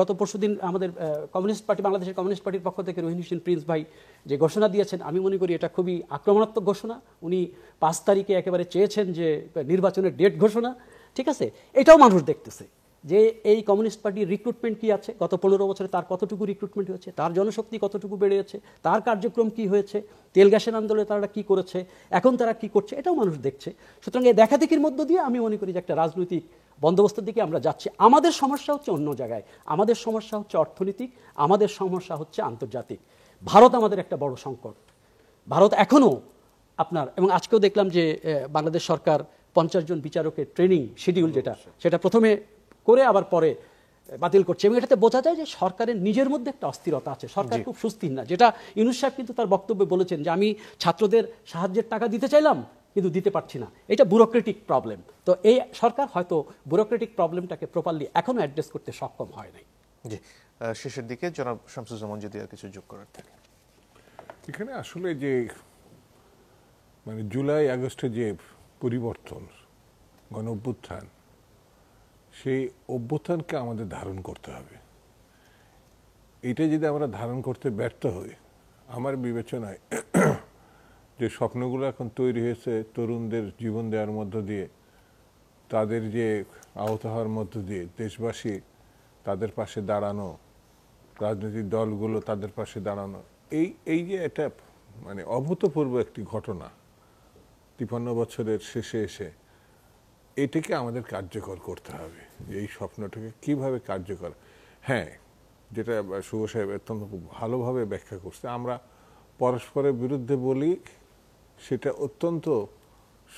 গত পরশুদিন আমাদের কমিউনিস্ট পার্টি, বাংলাদেশের কমিউনিস্ট পার্টির পক্ষ থেকে রহিম হোসেন প্রিন্স ভাই যে ঘোষণা দিয়েছেন, আমি মনে করি এটা খুবই আক্রমণাত্মক ঘোষণা। উনি 5 তারিখে একেবারে চেয়েছেন যে নির্বাচনের ডেট ঘোষণা। ঠিক আছে, এটাও মানুষ দেখতেছে যে এই কমিউনিস্ট পার্টির রিক্রুটমেন্ট কি আছে, গত 15 বছরে তার কতটুকু রিক্রুটমেন্ট হয়েছে, তার জনশক্তি কতটুকু বেড়েছে, তার কার্যক্রম কি হয়েছে, তেল গ্যাসের আন্দোলনে তারা কি করেছে, এখন তারা কি করছে, এটাও মানুষ দেখছে। সুতরাং এই দেখাদেখির মধ্য দিয়ে আমি মনে করি যে একটা রাজনৈতিক বন্দোবস্তের দিকে আমরা যাচ্ছি। আমাদের সমস্যা হচ্ছে অন্য জায়গায়, আমাদের সমস্যা হচ্ছে অর্থনৈতিক, আমাদের সমস্যা হচ্ছে আন্তর্জাতিক। ভারত আমাদের একটা বড় সংকট। ভারত এখনও আপনার, এবং আজকেও দেখলাম যে বাংলাদেশ সরকার 50 জন বিচারকের ট্রেনিং শিডিউল সেটা প্রথমে করে আবার পরে বাতিল করছে। এবং এটাতে বোঝা যায় যে সরকারের নিজের মধ্যে একটা অস্থিরতা আছে, সরকার খুব সুস্থির না। যেটা ইউনূস সাহেব কিন্তু তার বক্তব্যে বলেছেন যে আমি ছাত্রদের সাহায্যের টাকা দিতে চাইলাম কিন্তু দিতে পারছি না, এটা ব্যুরোক্রেটিক প্রবলেম। তো এই সরকার হয়তো ব্যুরোক্রেটিক প্রবলেমটাকে প্রপারলি এখনো অ্যাড্রেস করতে সক্ষম হয় নাই। জি, শেষের দিকে জনাব শামসুজ্জামান যদি আর কিছু যোগ করার থাকে। এখানে আসলে যে মানে জুলাই আগস্টে যে পরিবর্তন, গণ অভ্যুত্থান, সেই অভ্যুত্থানকে আমাদের ধারণ করতে হবে। এটা যদি আমরা ধারণ করতে ব্যর্থ হই, আমার বিবেচনায় যে স্বপ্নগুলো এখন তৈরি হয়েছে তরুণদের জীবন দেওয়ার মধ্য দিয়ে, তাদের যে আহত হওয়ার মধ্য দিয়ে দেশবাসী তাদের পাশে দাঁড়ানো, রাজনৈতিক দলগুলো তাদের পাশে দাঁড়ানো, এই যে এটা মানে অভূতপূর্ব একটি ঘটনা 53 বছরের শেষে এসে, এটাকে আমাদের কার্যকর করতে হবে। এই স্বপ্নটাকে কিভাবে কার্যকর, হ্যাঁ, যেটা শুভ সাহেব অত্যন্ত ভালোভাবে ব্যাখ্যা করছে, আমরা পরস্পরের বিরুদ্ধে বলি সেটা অত্যন্ত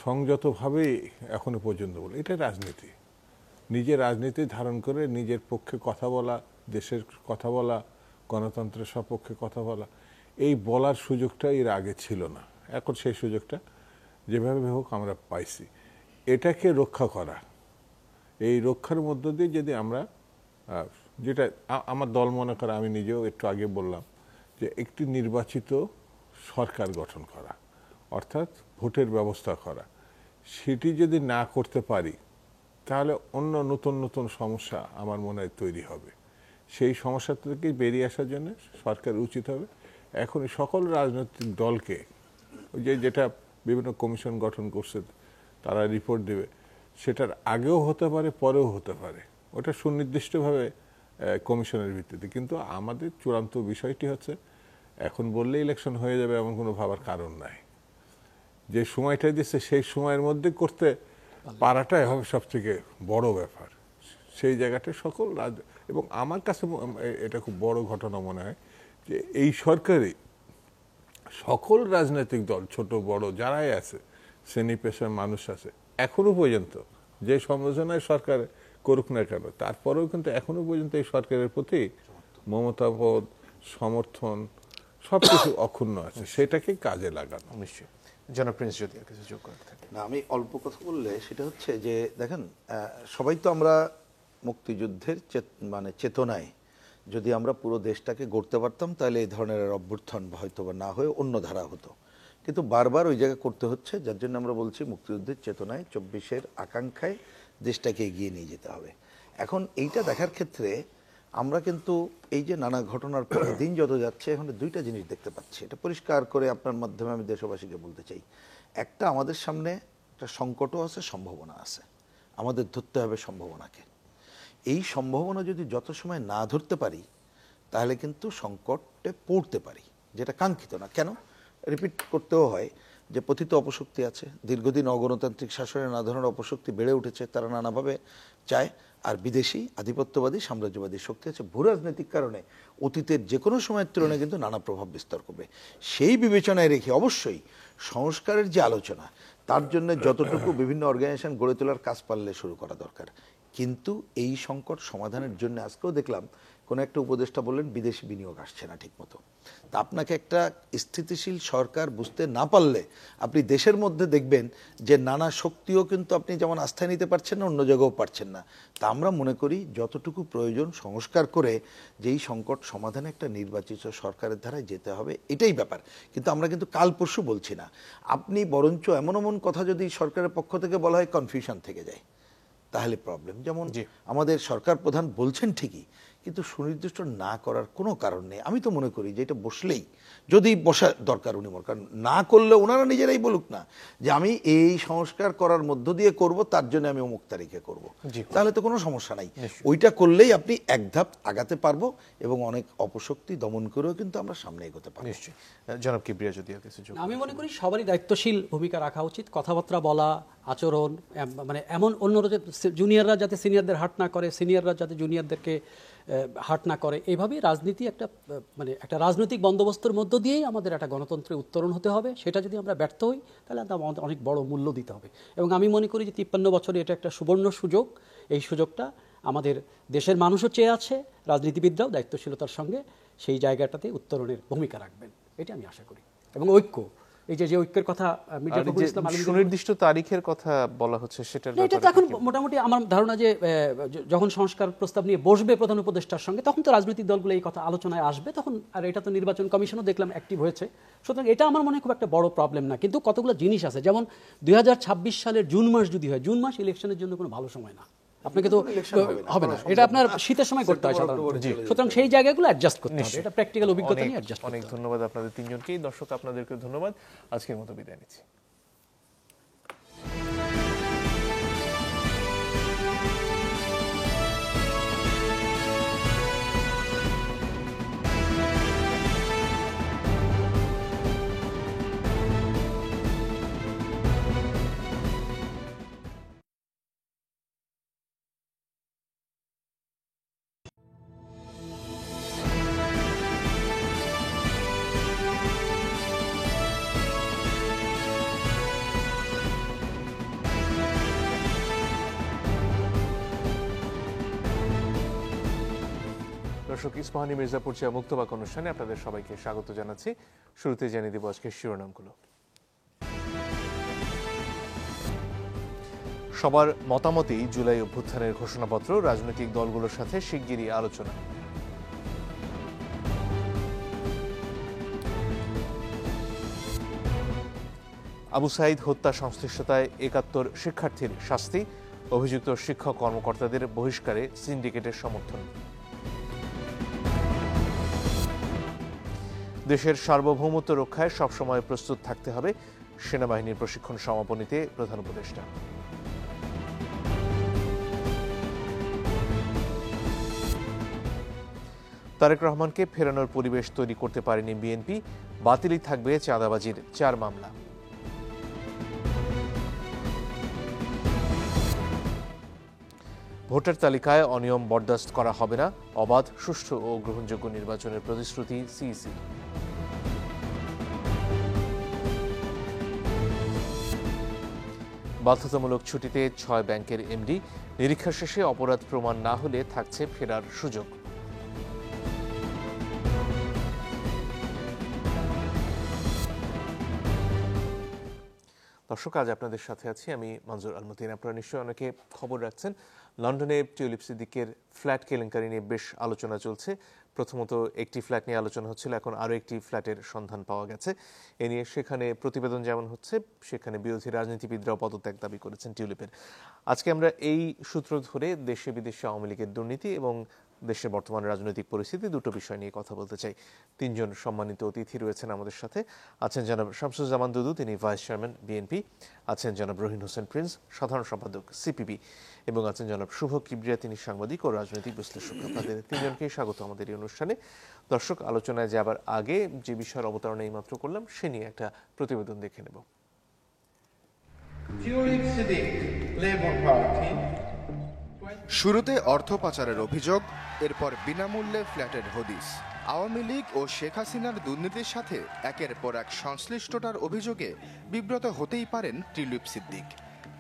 সংযতভাবেই এখনো পর্যন্ত বলি। এটা রাজনীতি, নিজের রাজনীতি ধারণ করে নিজের পক্ষে কথা বলা, দেশের কথা বলা, গণতন্ত্রের সপক্ষে কথা বলা, এই বলার সুযোগটা এর আগে ছিল না। এখন সেই সুযোগটা যেভাবে হোক আমরা পাইছি। এটাকে রক্ষা করা, এই রক্ষার মধ্য দিয়ে যদি আমরা, যেটা আমার দল মনে করে, আমি নিজেও একটু আগে বললাম যে একটি নির্বাচিত সরকার গঠন করা, অর্থাৎ ভোটের ব্যবস্থা করা, সেটি যদি না করতে পারি তাহলে অন্য নতুন নতুন সমস্যা আমার মনে হয় তৈরি হবে। সেই সমস্যা থেকে বেরিয়ে আসার জন্য সরকার উচিত হবে এখন সকল রাজনৈতিক দলকে, ওই যেটা বিভিন্ন কমিশন গঠন করছে তারা রিপোর্ট দেবে, সেটার আগেও হতে পারে পরেও হতে পারে, ওটা সুনির্দিষ্টভাবে কমিশনের ভিত্তিতে। কিন্তু আমাদের চূড়ান্ত বিষয়টি হচ্ছে এখন বললে ইলেকশন হয়ে যাবে এমন কোনো ভাবার কারণ নাই। যে সময়টা দিচ্ছে সেই সময়ের মধ্যে করতে পারাটাই হবে সব থেকে বড় ব্যাপার। সেই জায়গাটা সকল এবং আমার কাছে এটা খুব বড় ঘটনা মনে হয় যে এই সরকারে সকল রাজনৈতিক দল, ছোট বড় যারাই আছে, শ্রেণী পেশার মানুষ আছে, এখনো পর্যন্ত যে সমালোচনায় সরকার করুক না কেন, তারপরেও কিন্তু এখনো পর্যন্ত এই সরকারের প্রতি মমতাবোধ, সমর্থন সবকিছু অক্ষুণ্ণ আছে। সেটাকে কাজে লাগানো। নিশ্চয়ই। জনাব প্রিন্স যদি আর কিছু যোগ করার থাকে। না, আমি অল্প কথা বললে সেটা হচ্ছে যে দেখেন, সবাই তো আমরা মুক্তিযুদ্ধের চেতনায় যদি আমরা পুরো দেশটাকে গড়তে পারতাম তাহলে এই ধরনের অভ্যুত্থান হয়তো বা না হয়ে অন্য ধারা হতো। কিন্তু বারবার ওই জায়গা করতে হচ্ছে, যার জন্য আমরা বলছি মুক্তিযুদ্ধের চেতনায় 24-এর আকাঙ্ক্ষায় দেশটাকে এগিয়ে নিয়ে যেতে হবে। এখন এইটা দেখার ক্ষেত্রে আমরা কিন্তু এই যে নানা ঘটনার পরে দিন যত যাচ্ছে, এখন দুইটা জিনিস দেখতে পাচ্ছি। এটা পরিষ্কার করে আপনার মাধ্যমে আমি দেশবাসীকে বলতে চাই। একটা, আমাদের সামনে একটা সংকটও আছে, সম্ভাবনা আছে। আমাদের ধরতে হবে সম্ভাবনাকে। এই সম্ভাবনা যদি যত সময় না ধরতে পারি তাহলে কিন্তু সংকটে পড়তে পারি, যেটা কাঙ্ক্ষিত না। কেন রিপিট করতেও হয় যে পতিত অপশক্তি আছে, দীর্ঘদিন অগণতান্ত্রিক শাসনে নানা ধরনের অপশক্তি বেড়ে উঠেছে, তারা নানাভাবে চায় আর বিদেশি আধিপত্যবাদী সাম্রাজ্যবাদী শক্তি আছে ভূ রাজনৈতিক কারণে অতীতের যে কোনো সময়ের তুলনায় কিন্তু নানা প্রভাব বিস্তার করবে। সেই বিবেচনায় রেখে অবশ্যই সংস্কারের যে আলোচনা, তার জন্য যতটুকু বিভিন্ন অর্গানাইজেশন গড়ে তোলার কাজ পারলে শুরু করা দরকার। কিন্তু এই সংকট সমাধানের জন্য আজকেও দেখলাম কোনো একটা উপদেষ্টা বললেন বিদেশি বিনিয়োগ আসছে না ঠিক মতো। তা আপনাকে একটা স্থিতিশীল সরকার বুঝতে না পারলে আপনি দেশের মধ্যে দেখবেন যে নানা শক্তিও কিন্তু আপনি যেমন আস্থায় নিতে পারছেন না, অন্য জায়গাও পারছেন না। তা আমরা মনে করি যতটুকু প্রয়োজন সংস্কার করে যেই সংকট সমাধানে একটা নির্বাচিত সরকারের ধারায় যেতে হবে, এটাই ব্যাপার। কিন্তু আমরা কিন্তু কাল পরশু বলছি না। আপনি বরঞ্চ এমন এমন কথা যদি সরকারের পক্ষ থেকে বলা হয় কনফিউশন থেকে যায়, তাহলে প্রবলেম। যেমন আমাদের সরকার প্রধান বলছেন ঠিকই, কিন্তু সুনির্দিষ্ট না করার কোনো কারণ নেই। আমি তো মনে করি যে এটা বসলেই, যদি বসা দরকার উনি মনে করেন, না করলে ওনারা নিজেরাই বলুক না যে আমি এই সংস্কার করার মধ্য দিয়ে করব, তার জন্য আমি অমুক তারিখে করব, তাহলে তো কোনো সমস্যা নাই। ওইটা করলেই আপনি এক ধাপ আগাতে পারবো এবং অনেক অপশক্তি দমন করেও কিন্তু আমরা সামনে এগোতে পারবো। নিশ্চয়ই। জনাব কিবরিয়া যদি আর কিছু যোগ আমি মনে করি সবারই দায়িত্বশীল ভূমিকা রাখা উচিত। কথাবার্তা বলা, আচরণ, মানে এমন অন্যরা জুনিয়ররা যাতে সিনিয়রদের হার্ট না করে, সিনিয়ররা যাতে জুনিয়রদেরকে হার্ট না করে, এইভাবেই রাজনীতি একটা মানে একটা রাজনৈতিক বন্দোবস্তের মধ্য দিয়েই আমাদের একটা গণতন্ত্রের উত্তরণ হতে হবে। সেটা যদি আমরা ব্যর্থ হই তাহলে আমাদের অনেক বড় মূল্য দিতে হবে। এবং আমি মনে করি যে 53 বছরে এটা একটা সুবর্ণ সুযোগ। এই সুযোগটা আমাদের দেশের মানুষও চেয়ে আছে, রাজনীতিবিদরাও দায়িত্বশীলতার সঙ্গে সেই জায়গাটাতে উত্তরণের ভূমিকা রাখবেন, এটা আমি আশা করি। এবং ঐক্য, এই যে ঐক্যের কথা সুনির্দিষ্ট তারিখের কথা বলা হচ্ছে, সেটা এটা তো এখন মোটামুটি আমার ধারণা যে যখন সংস্কার প্রস্তাব নিয়ে বসবে প্রধান উপদেষ্টার সঙ্গে, তখন তো রাজনৈতিক দলগুলো এই কথা আলোচনায় আসবে তখন। আর এটা তো নির্বাচন কমিশনও দেখলাম অ্যাক্টিভ হয়েছে, সুতরাং এটা আমার মনে হয় খুব একটা বড় প্রবলেম না। কিন্তু কতগুলো জিনিস আছে, যেমন 2026 সালের জুন মাস যদি হয়, জুন মাস ইলেকশনের জন্য কোনো ভালো সময় না, আপনাকে তো হবে না, এটা আপনার শীতের সময় করতে হয় সাধারণত। সুতরাং সেই জায়গাগুলো অ্যাডজাস্ট করতে হবে, এটা প্র্যাকটিক্যাল অভিজ্ঞতা নিয়ে অ্যাডজাস্ট। অনেক ধন্যবাদ আপনাদের তিনজনকেই। দর্শক আপনাদেরকে ধন্যবাদ। আজকের মতো বিদায় নিচ্ছি। দর্শক, ইস্পাহানি মির্জাপুর চেয়া মুক্তবাক অনুষ্ঠানে আপনাদের সবাইকে স্বাগত জানাচ্ছি। শুরুতে জানিয়ে দেব আজকের শিরোনামগুলো। সবার মতামতেই জুলাই অভ্যুত্থানের ঘোষণাপত্র, রাজনৈতিক দলগুলোর সাথে শিগগিরই আলোচনা। আবু সাইদ হত্যা সংশ্লিষ্টতায় 71 শিক্ষার্থীর শাস্তি, অভিযুক্ত শিক্ষক কর্মকর্তাদের বহিষ্কারে সিন্ডিকেটের সমর্থন। দেশের সার্বভৌমত্ব রক্ষায় সবসময় প্রস্তুত থাকতে হবে, সেনাবাহিনীর প্রশিক্ষণ সমাপনীতে প্রধান উপদেষ্টা। তারেক রহমানকে ফেরানোর পরিবেশ তৈরি করতে পারেনি বিএনপি, বাতিলই থাকবে চাঁদাবাজির 4 মামলা। ভোটার তালিকায় অনিয়ম বরদাস্ত করা হবে না, অবাধ, সুষ্ঠু ও গ্রহণযোগ্য নির্বাচনের প্রতিশ্রুতি সিইসি। বাধ্যতামূলক ছুটিতে 6 ব্যাংকের এমডি, নিরীক্ষা শেষে অপরাধ প্রমাণ না হলে থাকছে ফেরার সুযোগ। দর্শক, আজ আপনাদের সাথে আছি আমি মনজুর আল মতিন। আপনারা নিশ্চয়ই অনেকে খবর রাখছেন, লন্ডনে টিউলিপ সিদ্দিকের ফ্ল্যাট কেলেঙ্কারি নিয়ে বেশ আলোচনা চলছে। প্রথমত একটি ফ্ল্যাট নিয়ে আলোচনা হচ্ছিল, এখন আরও একটি ফ্ল্যাটের সন্ধান পাওয়া গেছে। এ নিয়ে সেখানে প্রতিবেদন যেমন হচ্ছে, সেখানে বিরোধী রাজনীতিবিদরাও পদত্যাগ দাবি করেছেন টিউলিপের। আজকে আমরা এই সূত্র ধরে দেশে বিদেশে আওয়ামী লীগের দুর্নীতি এবং দেশের বর্তমান রাজনৈতিক পরিস্থিতি, দুটো বিষয় নিয়ে কথা বলতে চাই। 3 জন সম্মানিত অতিথি রয়েছেন আমাদের সাথে। আছেন জনাব শামসুজ্জামান দুদু, তিনি ভাইস চেয়ারম্যান বিএনপি। আছেন জনাব রহিন হোসেন প্রিন্স, সাধারণ সম্পাদক সিপিবি। এবং আছেন জনাব শুভ কিবরিয়া, তিনি সাংবাদিক ও রাজনৈতিক বিশ্লেষক। আপনাদের 3 জনকেই স্বাগত আমাদের এই অনুষ্ঠানে। দর্শক, আলোচনায় যাবার আগে যে বিষয়ের অবতারণা এইমাত্র করলাম, সে নিয়ে একটা প্রতিবেদন দেখে নেব। টিউলিপ সিদ্দিক, লেবার পার্টি, শুরুতে অর্থ পাচারের অভিযোগ, এরপর বিনামূল্যে ফ্ল্যাটের হদিস। আওয়ামী লীগ ও শেখ হাসিনার দুর্নীতির সাথে একের পর এক সংশ্লিষ্টতার অভিযোগে বিব্রত হতেই পারেন টিউলিপ সিদ্দিক।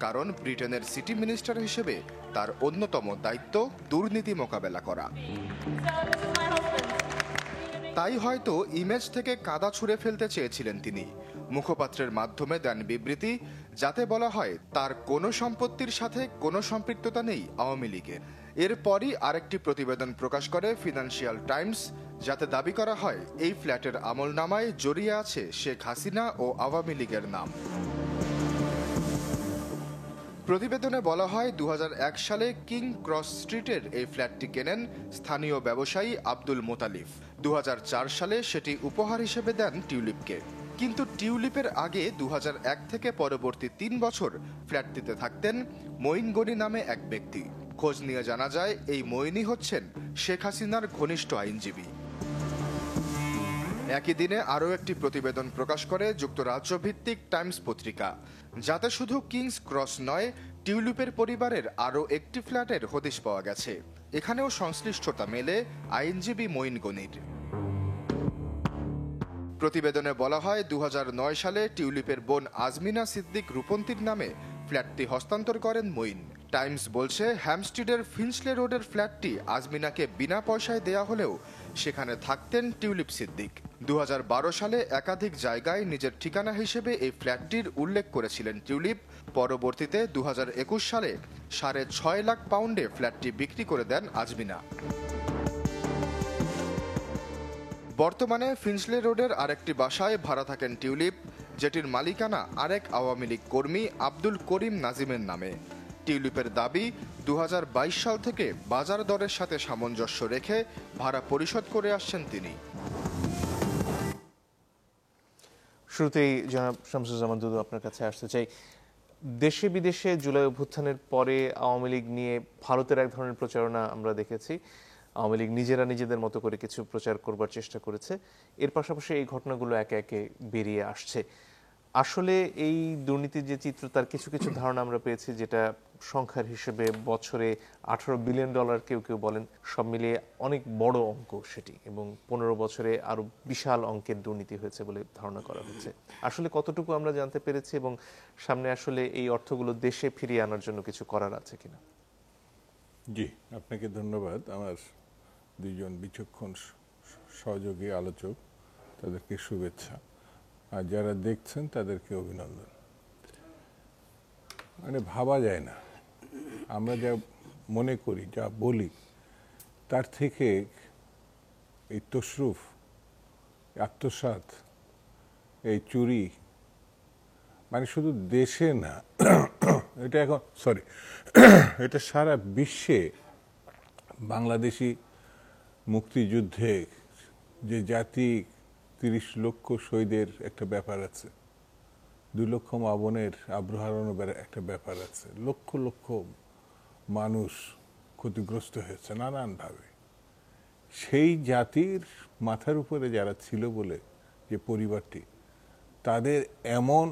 কারণ ব্রিটেনের সিটি মিনিস্টার হিসেবে তার অন্যতম দায়িত্ব দুর্নীতি মোকাবেলা করা। তাই হয়তো ইমেজ থেকে কাদা ছুঁড়ে ফেলতে চেয়েছিলেন তিনি। মুখপাত্রের মাধ্যমে দেন বিবৃতি, যাতে বলা হয় তার কোনো সম্পত্তির সাথে কোনো সম্পৃক্ততা নেই আওয়ামী লীগের। এরপরই আরেকটি প্রতিবেদন প্রকাশ করে ফিনান্সিয়াল টাইমস, যাতে দাবি করা হয় এই ফ্ল্যাটের আমলনামায় জড়িয়ে আছে শেখ হাসিনা ও আওয়ামী লীগের নাম। প্রতিবেদনে বলা হয় 2001 সালে কিং ক্রস স্ট্রিটের এই ফ্ল্যাটটি কেনেন স্থানীয় ব্যবসায়ী আব্দুল মোতালিফ। 2004 সালে সেটি উপহার হিসেবে দেন টিউলিপকে। কিন্তু টিউলিপের আগে 2001 থেকে পরবর্তী 3 বছর ফ্ল্যাটটিতে থাকতেন মঈন গনি নামে এক ব্যক্তি। খোঁজ নিয়ে জানা যায় এই মঈনই হচ্ছেন শেখ হাসিনার ঘনিষ্ঠ আইনজীবী। একই দিনে আরও একটি প্রতিবেদন প্রকাশ করে যুক্তরাজ্য ভিত্তিক টাইমস পত্রিকা, যাতে শুধু কিংস ক্রস নয়, টিউলিপের পরিবারের আরও একটি ফ্ল্যাটের হদিশ পাওয়া গেছে। এখানেও সংশ্লিষ্টতা মেলে আইনজীবী মঈন গনির। প্রতিবেদনে বলা হয় 2009 সালে টিউলিপের বোন আজমিনা সিদ্দিক রূপন্তীর নামে ফ্ল্যাটটি হস্তান্তর করেন মঈন। টাইমস বলছে হ্যামস্টিডের ফিঞ্চলে রোডের ফ্ল্যাটটি আজমিনাকে বিনা পয়সায় দেয়া হলেও সেখানে থাকতেন টিউলিপ সিদ্দিক। 2012 সালে একাধিক জায়গায় নিজের ঠিকানা হিসেবে এই ফ্ল্যাটটির উল্লেখ করেছিলেন টিউলিপ। পরবর্তীতে 2021 সালে 6.5 লাখ পাউন্ডে ফ্ল্যাটটি বিক্রি করে দেন আজমিনা। বর্তমানে ফিঞ্চলে রোডের আরেকটি বাসায় ভাড়া থাকেন টিউলিপ, যেটির মালিকানা আরেক আওয়ামী লীগ কর্মী আব্দুল করিম নাজিমের নামে। টিউলিপের দাবি 2022 সাল থেকে বাজার দরের সাথে সামঞ্জস্য রেখে ভাড়া পরিশোধ করে আসছেন তিনি। শুরুতেই জনাব শামসুজ্জামান দুদু, আপনার কাছে আসতে চাই। দেশে বিদেশে জুলাই অভ্যুত্থানের পরে আওয়ামী লীগ নিয়ে ভারতের এক ধরনের প্রচারণা আমরা দেখেছি। আওয়ামী লীগ নিজেরা নিজেদের মতো করে কিছু প্রচার করবার চেষ্টা করেছে। এর পাশাপাশি এই ঘটনাগুলো একে একে বেরিয়ে আসছে। আসলে এই দুর্নীতির যে চিত্র, তার কিছু কিছু ধারণা আমরা পেয়েছি, যেটা সংখ্যার হিসেবে বছরে $18 বিলিয়ন কেউ কেউ বলেন। সব মিলিয়ে অনেক বড় অঙ্ক সেটি, এবং 15 বছরে আরো বিশাল অঙ্কের দুর্নীতি হয়েছে বলে ধারণা করা হচ্ছে। আসলে কতটুকু আমরা জানতে পেরেছি, এবং সামনে আসলে এই অর্থগুলো দেশে ফিরিয়ে আনার জন্য কিছু করার আছে কিনা? জি, আপনাকে ধন্যবাদ। আমার দুইজন বিচক্ষণ সহযোগী আলোচক, তাদেরকে শুভেচ্ছা, আর যারা দেখছেন তাদেরকে অভিনন্দন। মানে ভাবা যায় না, আমরা যা মনে করি, যা বলি, তার থেকে এই তশরুফ, আত্মসাৎ, এই চুরি, মানে শুধু দেশে না, এটা এখন এটা সারা বিশ্বে বাংলাদেশি মুক্তিযুদ্ধে যে জাতি 30 লক্ষ শহীদের একটা ব্যাপার আছে, 2 লক্ষ মা বোনের আব্রু হারানোর একটা ব্যাপার আছে, লক্ষ লক্ষ মানুষ ক্ষতিগ্রস্ত হয়েছে নানানভাবে। সেই জাতির মাথার উপরে যারা ছিল বলে যে পরিবারটি, তাদের এমন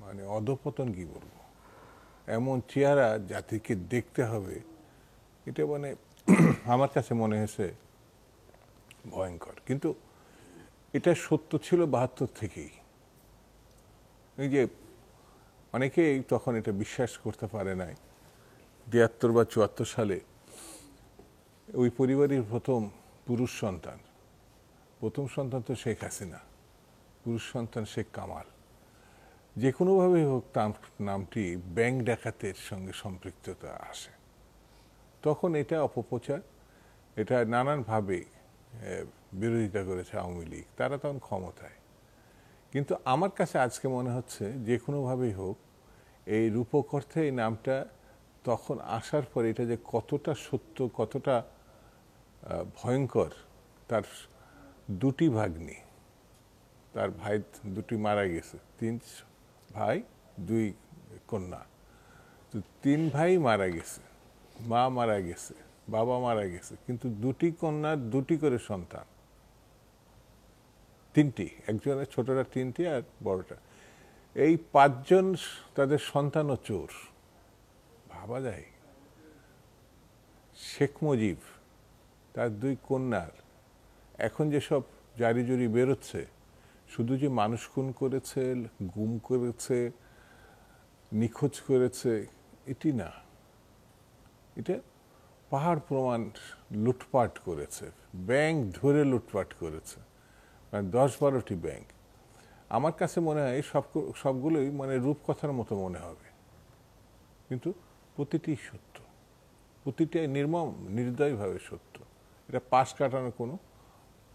মানে অধঃপতন, কি বলবো, এমন চেহারা জাতিকে দেখতে হবে, এটা মানে আমার কাছে মনে হয়েছে ভয়ঙ্কর। কিন্তু এটা সত্য ছিল 72 থেকেই। এই যে অনেকেই তখন এটা বিশ্বাস করতে পারে নাই, 73 বা 74 সালে ওই পরিবারের প্রথম সন্তান তো শেখ হাসিনা, পুরুষ সন্তান শেখ কামাল, যে কোনোভাবেই হোক তার নামটি ব্যাংক ডাকাতের সঙ্গে সম্পৃক্ততা আসে। তখন এটা অপপ্রচার, এটা নানানভাবে বিরোধিতা করেছে আওয়ামী লীগ, তারা তখন ক্ষমতায়। কিন্তু আমার কাছে আজকে মনে হচ্ছে যে কোনোভাবেই হোক এই রূপক অর্থে এই নামটা তখন আসার পরে এটা যে কতটা সত্য, কতটা ভয়ঙ্কর। তার 2টি ভাগ্নি, তার ভাই 2টি মারা গেছে, 3 ভাই 2 কন্যা, তো 3 ভাই মারা গেছে, মা মারা গেছে, বাবা মারা গেছে, কিন্তু 2টি কন্যা, 2টি করে সন্তান, 3টি, একজনের ছোটরা 3টি আর বড়টা। এই 5 জন তাদের সন্তানও চোর। ভাবা যায় শেখ মুজিব তার 2 কন্যার এখন যেসব জারি-জুরি বেরোচ্ছে, শুধু যে মানুষ খুন করেছে, গুম করেছে, নিখোঁজ করেছে, এটি না। এটা পাহাড় প্রমাণ লুটপাট করেছে, ব্যাংক ধরে লুটপাট করেছে, মানে 10-12টি ব্যাংক। আমার কাছে মনে হয় সবগুলোই মানে রূপকথার মতো মনে হবে, কিন্তু প্রতিটি সত্য, প্রতিটাই নির্মম নির্দয়ভাবে সত্য। এটা পাশ কাটানোর কোনো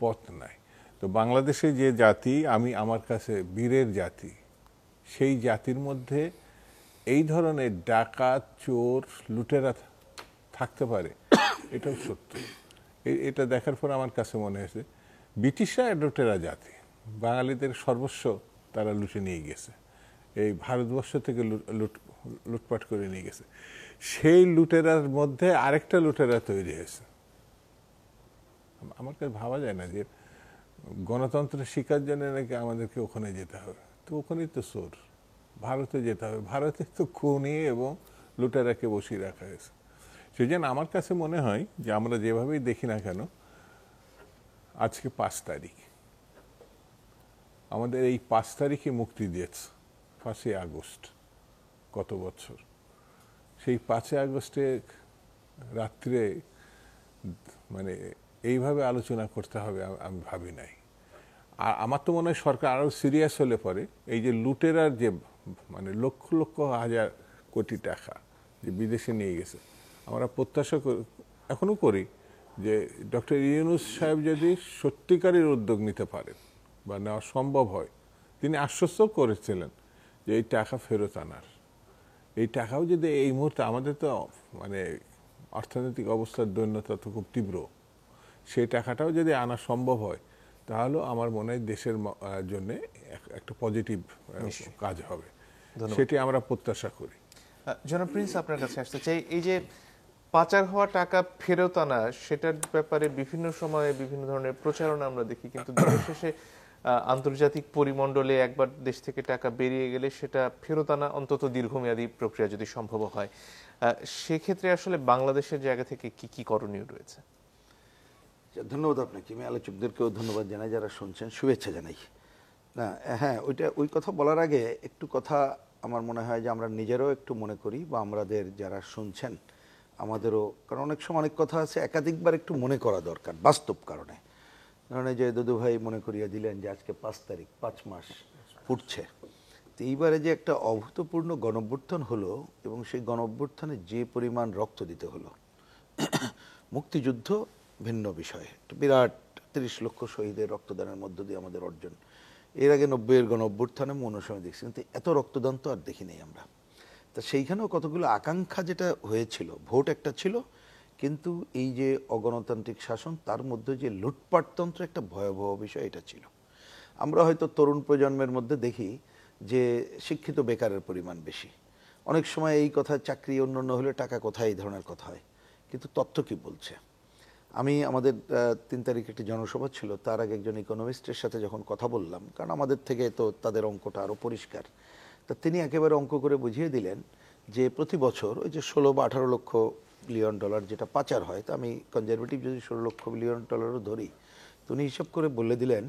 পথ নাই। তো বাংলাদেশে যে জাতি, আমার কাছে বীরের জাতি, সেই জাতির মধ্যে এই ধরনের ডাকাত, চোর, লুটেরা থাকতে পারে, এটাও সত্য। এটা দেখার পর আমার কাছে মনে হয়েছে ব্রিটিশরা লুটেরা জাতি, বাঙালিদের সর্বস্ব তারা লুটে নিয়ে গেছে, এই ভারতবর্ষ থেকে লুটপাট করে নিয়ে গেছে। সেই লুটেরার মধ্যে আরেকটা লুটেরা তৈরি হয়েছে। আমার কাছে ভাবা যায় না যে গণতন্ত্রের শিকার জন্য নাকি আমাদেরকে ওখানে যেতে হবে। তো ওখানেই তো চোর, ভারতে যেতে হবে। ভারতে তো খুনি এবং লুটেরাকে বসিয়ে রাখা হয়েছে। সেই জন্য আমার কাছে মনে হয় যে আমরা যেভাবেই দেখি না কেন, আজকে 5 তারিখ, আমাদের এই 5 তারিখে মুক্তি দিয়েছে 5ই আগস্ট গত বছর। সেই 5ই আগস্টে রাত্রে মানে এইভাবে আলোচনা করতে হবে আমি ভাবি নাই। আর আমার তো মনে হয় সরকার আরও সিরিয়াস হলে পরে এই যে লুটেরার যে মানে লক্ষ লক্ষ হাজার কোটি টাকা যে বিদেশে নিয়ে গেছে, আমরা প্রত্যাশা এখনো করি যে ডক্টর ইউনূস সাহেব যদি সত্যিকারের উদ্যোগ নিতে পারেন বা নেওয়া সম্ভব হয়, তিনি আশ্বস্ত করেছিলেন যে এই টাকা ফেরত আনার। এই টাকাও যদি এই মুহূর্তে, আমাদের তো মানে অর্থনৈতিক অবস্থার দৈন্যতা তো খুব তীব্র, সেই টাকাটাও যদি আনা সম্ভব হয়, তাহলে আমার মনে হয় দেশের জন্য একটা পজিটিভ কাজ হবে, সেটি আমরা প্রত্যাশা করি। জনাব প্রিন্স, আপনার কাছে আসতে চাই, এই যে পাচার হওয়া টাকা ফেরত আনা, সেটার ব্যাপারে বিভিন্ন সময়ে বিভিন্ন ধরনের প্রচারণা আমরা দেখি, কিন্তু দিনের শেষে আন্তর্জাতিক পরিমণ্ডলে একবার দেশ থেকে টাকা বেরিয়ে গেলে সেটা ফেরত আনা অন্তত দীর্ঘমেয়াদী প্রক্রিয়া যদি সম্ভব হয়, সেক্ষেত্রে আসলে বাংলাদেশের জায়গা থেকে কি কি করণীয় রয়েছে? ধন্যবাদ আপনাকে। আমি আলোচকদেরকেও ধন্যবাদ জানাই, যারা শুনছেন শুভেচ্ছা জানাই। না, হ্যাঁ, ওই কথা বলার আগে একটু কথা আমার মনে হয় যে আমরা নিজেরাও একটু মনে করি, বা আমাদের যারা শুনছেন আমাদেরও, কারণ অনেক সময় অনেক কথা আছে একাধিকবার একটু মনে করা দরকার বাস্তব কারণে। কারণ যে দাদু ভাই মনে করিয়ে দিলেন যে আজকে 5 তারিখ, 5 মাস ফুটছে। তো এইবারে যে একটা অভূতপূর্ণ গণঅভ্যুত্থান হলো, এবং সেই গণঅভ্যুত্থানে যে পরিমাণ রক্ত দিতে হলো, মুক্তিযুদ্ধ ভিন্ন বিষয়, বিরাট 30 লক্ষ শহীদের রক্তদানের মধ্য দিয়ে আমাদের অর্জন। এর আগে 90-এর গণঅভ্যুত্থানে আমি অন্য সময় দেখছি, কিন্তু এত রক্তদান তো আর দেখি নাই আমরা। তা সেইখানেও কতগুলো আকাঙ্ক্ষা যেটা হয়েছিল, ভোট একটা ছিল, কিন্তু এই যে অগণতান্ত্রিক শাসন, তার মধ্যে যে লুটপাটতন্ত্র একটা ভয়াবহ বিষয়, এটা ছিল। আমরা হয়তো তরুণ প্রজন্মের মধ্যে দেখি যে শিক্ষিত বেকারের পরিমাণ বেশি। অনেক সময় এই কথা, চাকরি অন্যান্য হলে টাকা কোথায়, এই ধরনের কথা হয়, কিন্তু তথ্য কি বলছে? আমি আমাদের 3 তারিখে একটি জনসভা ছিল, তার আগে একজন ইকোনমিস্টের সাথে যখন কথা বললাম, কারণ আমাদের থেকে তো তাদের অঙ্কটা আরও পরিষ্কার, তা তিনি একেবারে অঙ্ক করে বুঝিয়ে দিলেন যে প্রতি বছর ওই যে 16 বা 18 লক্ষ বিলিয়ন ডলার যেটা পাচার হয়, তা আমি কনজারভেটিভ যদি 16 লক্ষ বিলিয়ন ডলারও ধরি, তো উনি হিসাব করে বলে দিলেন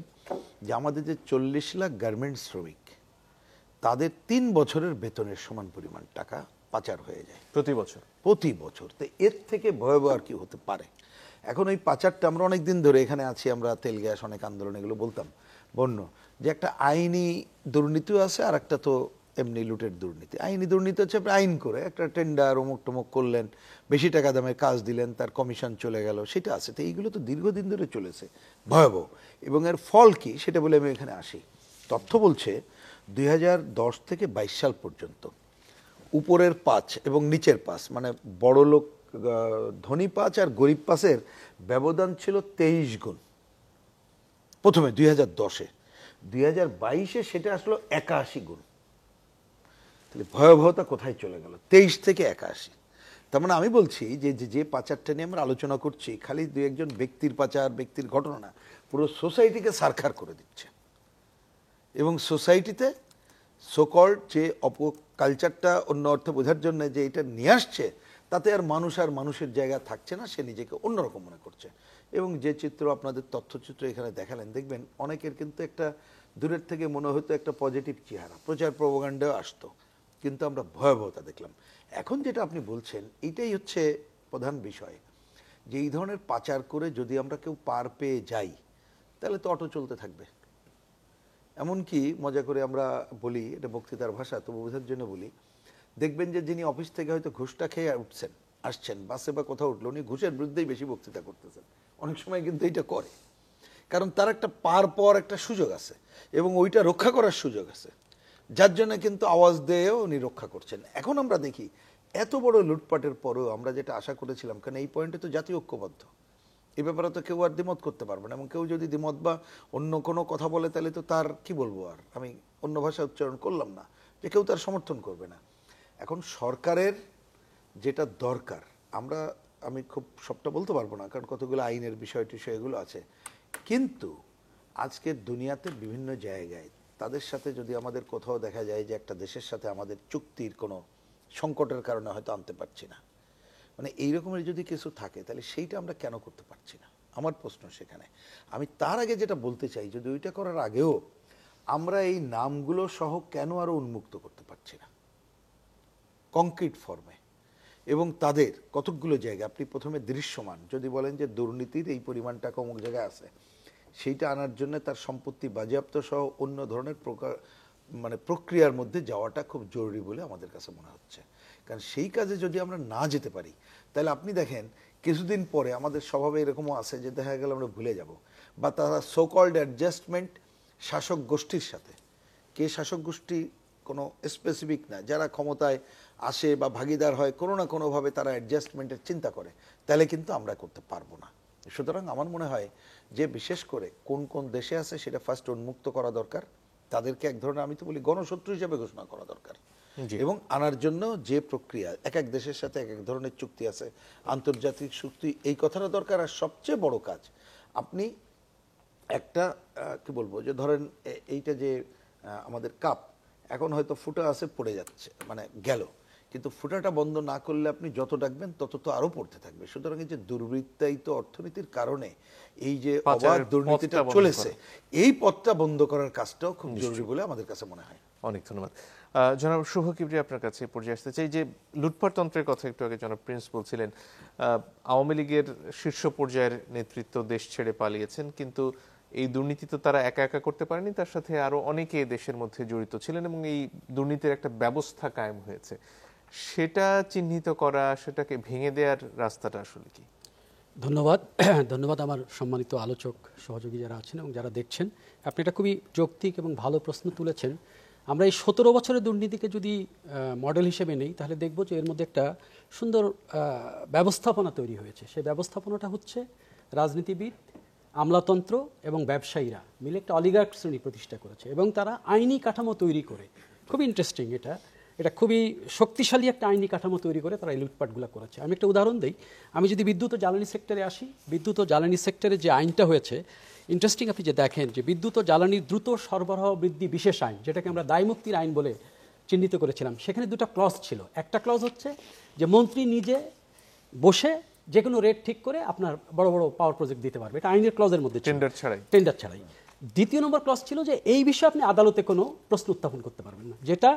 যে আমাদের যে 40 লাখ গার্মেন্টস শ্রমিক, তাদের 3 বছরের বেতনের সমান পরিমাণ টাকা পাচার হয়ে যায় প্রতি বছর। তো এর থেকে ভয়াবহ আর কি হতে পারে? এখন ওই পাচারটা আমরা অনেক দিন ধরে এখানে আছি, আমরা তেল গ্যাস অনেক আন্দোলন এগুলো বলতাম বন্য, যে একটা আইনি দুর্নীতিও আছে, আর একটা তো এমনি লুটের দুর্নীতি। আইনি দুর্নীতি হচ্ছে আপনি আইন করে একটা টেন্ডার অমুক টমুক করলেন, বেশি টাকা দামে কাজ দিলেন, তার কমিশন চলে গেল, সেটা আছে। তো এইগুলো তো দীর্ঘদিন ধরে চলেছে, ভয়াবহ। এবং এর ফল কি সেটা বলে আমি এখানে আসি। তথ্য বলছে 2010 থেকে 22 সাল পর্যন্ত উপরের 5 এবং নিচের 5, মানে বড় লোক ধনী 5 আর গরিব 5-এর ব্যবধান ছিল 23 গুণ। প্রথমে 2010-এ, 2022-এ সেটা আসলো 81 গুণ। তাহলে ভয়াবহতা কোথায় চলে গেল? 23 থেকে 81। তার মানে আমি বলছি যে পাচারটা নিয়ে আমরা আলোচনা করছি, খালি 2-1 জন ব্যক্তির পাচার, ব্যক্তির ঘটনা না, পুরো সোসাইটিকে সারখার করে দিচ্ছে। এবং সোসাইটিতে সোকল্ড যে কালচারটা অন্য অর্থে বোঝার জন্য যে এটা নিয়ে আসছে, তাতে আর মানুষের জায়গা থাকছে না, সে নিজেকে অন্যরকম মনে করছে। এবং যে চিত্র আপনাদের তথ্যচিত্র এখানে দেখালেন, দেখবেন অনেকের কিন্তু একটা দূরের থেকে মনে হতো একটা পজিটিভ চেহারা, প্রচার প্রোপাগান্ডাও আসতো, কিন্তু আমরা ভয়াবহতা দেখলাম। এখন যেটা আপনি বলছেন এইটাই হচ্ছে প্রধান বিষয়, যে এই ধরনের পাচার করে যদি আমরা কেউ পার পেয়ে যাই তাহলে তো অটো চলতে থাকবে। এমনকি মজা করে আমরা বলি, এটা বক্তৃতার ভাষা, তবু বোঝার জন্য বলি, দেখবেন যে যিনি অফিস থেকে হয়তো ঘুষটা খেয়ে আসছেন বাসে বা কোথাও উঠলো, উনি ঘুষের বিরুদ্ধেই বেশি বক্তৃতা করতেছেন। অনেক সময় কিন্তু এইটা করে, কারণ তার একটা পার পাওয়ার একটা সুযোগ আছে এবং ওইটা রক্ষা করার সুযোগ আছে, যার জন্য কিন্তু আওয়াজ দিয়েও উনি রক্ষা করছেন। এখন আমরা দেখি এত বড় লুটপাটের পরেও আমরা যেটা আশা করেছিলাম, কারণ এই পয়েন্টে তো জাতীয় ঐক্যবদ্ধ, এই ব্যাপারে তো কেউ আর দ্বিমত করতে পারবে না, এবং কেউ যদি দ্বিমত বা অন্য কোনো কথা বলে তাহলে তো তার কি বলবো, আর আমি অন্য ভাষা উচ্চারণ করলাম না, যে কেউ তার সমর্থন করবে না। এখন সরকারের যেটা দরকার, আমি খুব সবটা বলতে পারবো না, কারণ কতগুলো আইনের বিষয় টিষয় এগুলো আছে, কিন্তু আজকের দুনিয়াতে বিভিন্ন জায়গায় তাদের সাথে যদি আমাদের কোথাও দেখা যায় যে একটা দেশের সাথে আমাদের চুক্তির কোনো সংকটের কারণে হয়তো আনতে পারছি না, মানে এই রকমের যদি কিছু থাকে, তাহলে সেইটা আমরা কেন করতে পারছি না, আমার প্রশ্ন সেখানে। আমি তার আগে যেটা বলতে চাই, যদি ওইটা করার আগেও আমরা এই নামগুলো সহ কেন আরো উন্মুক্ত করতে পারছি না কংক্রিট ফর্মে, এবং তাদের কতকগুলো জায়গা আপনি প্রথমে দৃশ্যমান যদি বলেন যে দুর্নীতির এই পরিমাণ টাকা অমুক জায়গায় আছে, সেইটা আনার জন্য তার সম্পত্তি বাজেয়াপ্ত সহ অন্য ধরনের প্রক্রিয়ার মধ্যে যাওয়াটা খুব জরুরি বলে আমাদের কাছে মনে হচ্ছে। কারণ সেই কাজে যদি আমরা না যেতে পারি, তাহলে আপনি দেখেন কিছুদিন পরে আমাদের স্বভাবে এরকমও আছে যে দেখা গেল আমরা ভুলে যাব, বা তারা সো কল্ড অ্যাডজাস্টমেন্ট শাসক গোষ্ঠীর সাথে, কে শাসক গোষ্ঠী কোনো স্পেসিফিক না, যারা ক্ষমতায় আসে বা ভাগিদার হয়, কোনো না কোনোভাবে তারা অ্যাডজাস্টমেন্টের চিন্তা করে, তাহলে কিন্তু আমরা করতে পারবো না। সুতরাং আমার মনে হয় যে বিশেষ করে কোন কোন দেশে আছে সেটা ফার্স্ট উন্মুক্ত করা দরকার, তাদেরকে এক ধরনের, আমি তো বলি, গণশত্রু হিসেবে ঘোষণা করা দরকার, এবং আনার জন্য যে প্রক্রিয়া, এক এক দেশের সাথে এক এক ধরনের চুক্তি আছে, আন্তর্জাতিক চুক্তি, এই কথাটা দরকার। আর সবচেয়ে বড় কাজ, আপনি একটা কি বলবো, যে ধরেন এইটা যে আমাদের কাপ এখন হয়তো ফুটা আছে, পড়ে যাচ্ছে, মানে গেল, কিন্তু ফুটাটা বন্ধ না করলে আপনি যত ডাকবেন তত তো আরো পড়তে থাকবে। সুতরাং এই যে দুর্বৃত্তায়িত অর্থনীতির কারণে এই যে অবাধ দুর্নীতিটা চলেছে, এই পথটা বন্ধ করার কাজটাও খুব জরুরি বলে আমাদের কাছে মনে হয়। অনেক ধন্যবাদ। জনাব শুভ কিবরিয়া, আপনার কাছে পর্যায়ে আসতে চাই যে লুটপাট তন্ত্রের কথা একটু আগে জনাব প্রিন্স বলছিলেন, আওয়ামী লীগের শীর্ষ পর্যায়ের নেতৃত্ব দেশ ছেড়ে পালিয়েছেন, কিন্তু এই দুর্নীতি তো তারা একা একা করতে পারেনি, তার সাথে আরো অনেকে দেশের মধ্যে জড়িত ছিলেন এবং এই দুর্নীতির একটা ব্যবস্থা কায়েম হয়েছে। সেটা চিহ্নিত করা, সেটাকে ভেঙে দেওয়ার রাস্তাটা আসলে কি? ধন্যবাদ আমার সম্মানিত আলোচক সহযোগী যারা আছেন এবং যারা দেখছেন। আপনি এটা খুবই যৌক্তিক এবং ভালো প্রশ্ন তুলেছেন। আমরা এই 17 বছরের দুর্নীতিকে যদি মডেল হিসেবে নেই, তাহলে দেখব যে এর মধ্যে একটা সুন্দর ব্যবস্থাপনা তৈরি হয়েছে। সেই ব্যবস্থাপনাটা হচ্ছে রাজনীতিবিদ, আমলাতন্ত্র এবং ব্যবসায়ীরা মিলে একটা অলিগার্ক শ্রেণী প্রতিষ্ঠা করেছে, এবং তারা আইনি কাঠামো তৈরি করে, খুব ইন্টারেস্টিং, এটা খুবই শক্তিশালী একটা আইনি কাঠামো তৈরি করে তারা এই লুটপাটগুলো করেছে। আমি একটা উদাহরণ দিই। আমি যদি বিদ্যুৎ ও জ্বালানি সেক্টরে আসি, বিদ্যুৎ ও জ্বালানি সেক্টরে যে আইনটা হয়েছে, ইন্টারেস্টিং, আপনি যে দেখেন যে বিদ্যুৎ ও জ্বালানির দ্রুত সরবরাহ বৃদ্ধি বিশেষ আইন, যেটাকে আমরা দায়মুক্তির আইন বলে চিহ্নিত করেছিলাম, সেখানে দুটো ক্লজ ছিল। একটা ক্লজ হচ্ছে যে মন্ত্রী নিজে বসে যে কোনো রেট ঠিক করে আপনার বড় বড় পাওয়ার প্রজেক্ট দিতে পারবে, এটা আইনের ক্লজের মধ্যে, টেন্ডার ছাড়াই। দ্বিতীয় নম্বর ক্লজ ছিল যে এই বিষয়ে আপনি আদালতে কোনো প্রশ্ন উত্থাপন করতে পারবেন না, যেটা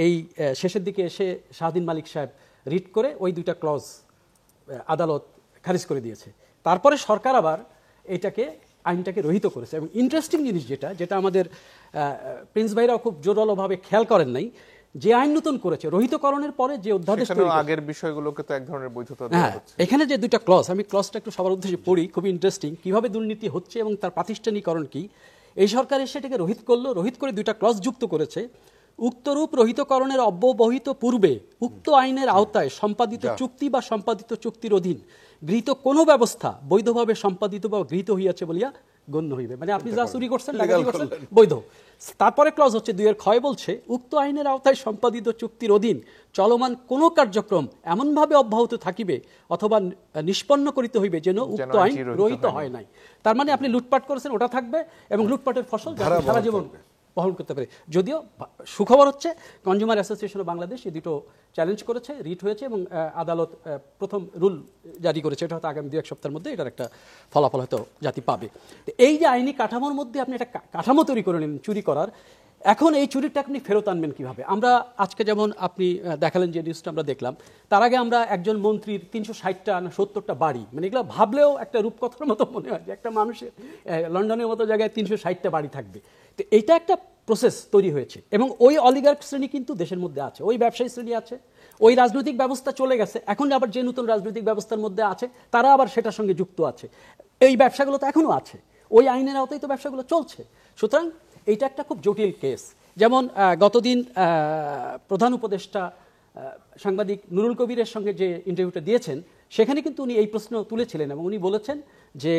এই শেষের দিকে এসে শাহদিন মালিক সাহেব রিট করে ওই দুইটা ক্লজ আদালত খারিজ করে দিয়েছে। তারপরে সরকার আবার আইনটাকে রহিত করেছে। এবং ইন্টারেস্টিং জিনিস যেটা আমাদের প্রিন্স ভাইরাও খুব জোরালোভাবে খেয়াল করেন নাই, যে আইন নতুন করেছে রহিতকরণের পরে যে অধ্যাদেশ, আগের বিষয়গুলোকে তো এক ধরনের বৈধতা দেওয়া হচ্ছে। এখানে যে দুইটা ক্লজ, আমি ক্লজটা একটু সবার উদ্দেশ্যে পড়ি, খুবই ইন্টারেস্টিং, কিভাবে দুর্নীতি হচ্ছে এবং তার প্রাতিষ্ঠানিকরণ কি। এই সরকার এসে এটাকে রহিত করলো, রহিত করে দুইটা ক্লজ যুক্ত করেছে। উক্তরূপ রহিতকরণের অব্যবহিত পূর্বে উক্ত আইনের আওতায় সম্পাদিত চুক্তি বা সম্পাদিত চুক্তির অধীন গৃহীত কোনো ব্যবস্থা বৈধভাবে সম্পাদিত বা গৃহীত হইয়াছে বলিয়া গণ্য হইবে। মানে আপনি যা চুরি করছেন, ডাকাতি করছেন, বৈধ। তারপরে ক্লজ হচ্ছে 2 ক্ষয় বলছে, উক্ত আইনের আওতায় সম্পাদিত চুক্তির অধীন চলমান কোন কার্যক্রম এমনভাবে অব্যাহত থাকিবে অথবা নিষ্পন্ন করিতে হইবে যেন উক্ত আইন রহিত হয় নাই। তার মানে আপনি লুটপাট করেছেন, ওটা থাকবে, এবং লুটপাটের ফসল সারা জীবন বহন করতে পারে। যদিও সুখবর হচ্ছে কনজিউমার অ্যাসোসিয়েশন অফ বাংলাদেশ এই দুটো চ্যালেঞ্জ করেছে, রিট হয়েছে এবং আদালত প্রথম রুল জারি করেছে। এটা হয়তো আগামী 2-1 সপ্তাহের মধ্যে এটার একটা ফলাফল হয়তো জাতি পাবে। এই যে আইনি কাঠামোর মধ্যে আপনি একটা কাঠামো তৈরি করে নিন চুরি করার, এখন এই চুরিটা আপনি ফেরত আনবেন কিভাবে? আমরা আজকে যেমন আপনি দেখালেন যে নিউজটা আমরা দেখলাম, তার আগে আমরা একজন মন্ত্রীর 360টা না 70টা বাড়ি, মানে এগুলো ভাবলেও একটা রূপকথার মতো মনে হয় যে একটা মানুষের লন্ডনের মতো জায়গায় 360টা বাড়ি থাকবে। তো এইটা একটা প্রসেস তৈরি হয়েছে এবং ওই অলিগার্ক শ্রেণী কিন্তু দেশের মধ্যে আছে, ওই ব্যবসায়ী শ্রেণী আছে, ওই রাজনৈতিক ব্যবস্থা চলে গেছে, এখন আবার যে নতুন রাজনৈতিক ব্যবস্থার মধ্যে আছে তারা আবার সেটার সঙ্গে যুক্ত আছে। এই ব্যবসাগুলো তো এখনো আছে, ওই আইনের আওতায় তো ব্যবসাগুলো চলছে। সুতরাং এইটা একটা খুব জটিল কেস। যেমন গতদিন প্রধান উপদেষ্টা সাংবাদিক নুরুল কবিরের সঙ্গে যে ইন্টারভিউটা দিয়েছেন সেখানে কিন্তু উনি এই প্রশ্ন তুলেছিলেন এবং উনি বলেছেন যে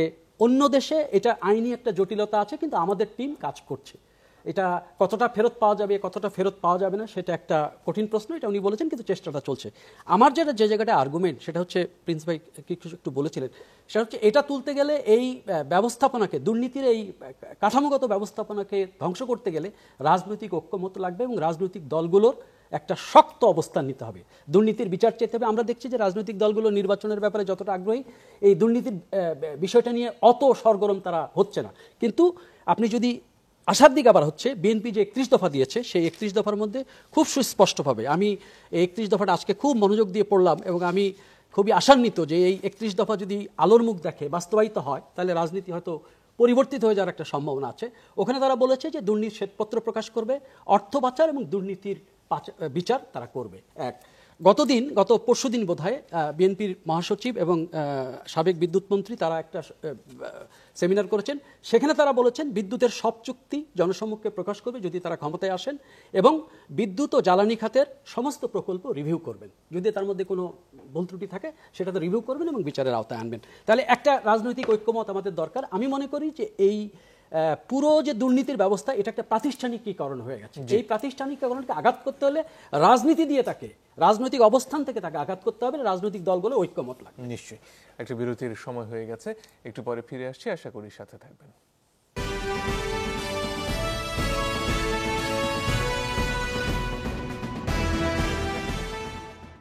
অন্য দেশে এটা আইনি একটা জটিলতা আছে, কিন্তু আমাদের টিম কাজ করছে। এটা কতটা ফেরত পাওয়া যাবে, কতটা ফেরত পাওয়া যাবে না, সেটা একটা কঠিন প্রশ্ন, এটা উনি বলেছেন, কিন্তু চেষ্টাটা চলছে। আমার যেটা যে জায়গাটা আর্গুমেন্ট সেটা হচ্ছে, প্রিন্স ভাই কিছু একটু বলেছিলেন, সেটা হচ্ছে এটা তুলতে গেলে এই ব্যবস্থাপনাকে, দুর্নীতির এই কাঠামোগত ব্যবস্থাপনাকে ধ্বংস করতে গেলে রাজনৈতিক ঐক্যমত লাগবে এবং রাজনৈতিক দলগুলোর একটা শক্ত অবস্থান নিতে হবে, দুর্নীতির বিচার চেতে হবে। আমরা দেখছি যে রাজনৈতিক দলগুলো নির্বাচনের ব্যাপারে যতটা আগ্রহী, এই দুর্নীতির বিষয়টা নিয়ে অত সরগরম তারা হচ্ছে না। কিন্তু আপনি যদি আশার দিক আবার হচ্ছে, বিএনপি যে 31 দফা দিয়েছে সেই 31 দফার মধ্যে খুব সুস্পষ্টভাবে, আমি এই 31 দফাটা আজকে খুব মনোযোগ দিয়ে পড়লাম এবং আমি খুবই আশান্বিত যে এই 31 দফা যদি আলোর মুখ দেখে, বাস্তবায়িত হয়, তাহলে রাজনীতি হয়তো পরিবর্তিত হয়ে যাওয়ার একটা সম্ভাবনা আছে। ওখানে তারা বলেছে যে দুর্নীতির শ্বেতপত্র প্রকাশ করবে, অর্থ পাচার এবং দুর্নীতির বিচার তারা করবে। গত পরশুদিন বোধহয় বিএনপির মহাসচিব এবং সাবেক বিদ্যুৎ মন্ত্রী তারা একটা সেমিনার করেছেন, সেখানে তারা বলেছেন বিদ্যুতের সব চুক্তি জনসম্মুখে প্রকাশ করবে যদি তারা ক্ষমতায় আসেন, এবং বিদ্যুৎ ও জ্বালানি খাতের সমস্ত প্রকল্প রিভিউ করবেন, যদি তার মধ্যে কোনো ভুল ত্রুটি থাকে সেটা তো রিভিউ করবেন এবং বিচারের আওতায় আনবেন। তাহলে একটা রাজনৈতিক ঐক্যমত আমাদের দরকার। আমি মনে করি যে এই পুরো যে দুর্নীতির ব্যবস্থা, এটা একটা প্রাতিষ্ঠানিকীকরণ হয়ে গেছে। এই প্রাতিষ্ঠানিকীকরণকে আঘাত করতে হলে রাজনীতি দিয়ে তাকে, রাজনৈতিক অবস্থান থেকে তাকে আঘাত করতে হবে, রাজনৈতিক দলগুলো ঐক্যমত লাগবে। নিশ্চয়ই। একটা বিরতির সময় হয়ে গেছে, একটু পরে ফিরে আসছি, আশা করি সাথে থাকবেন।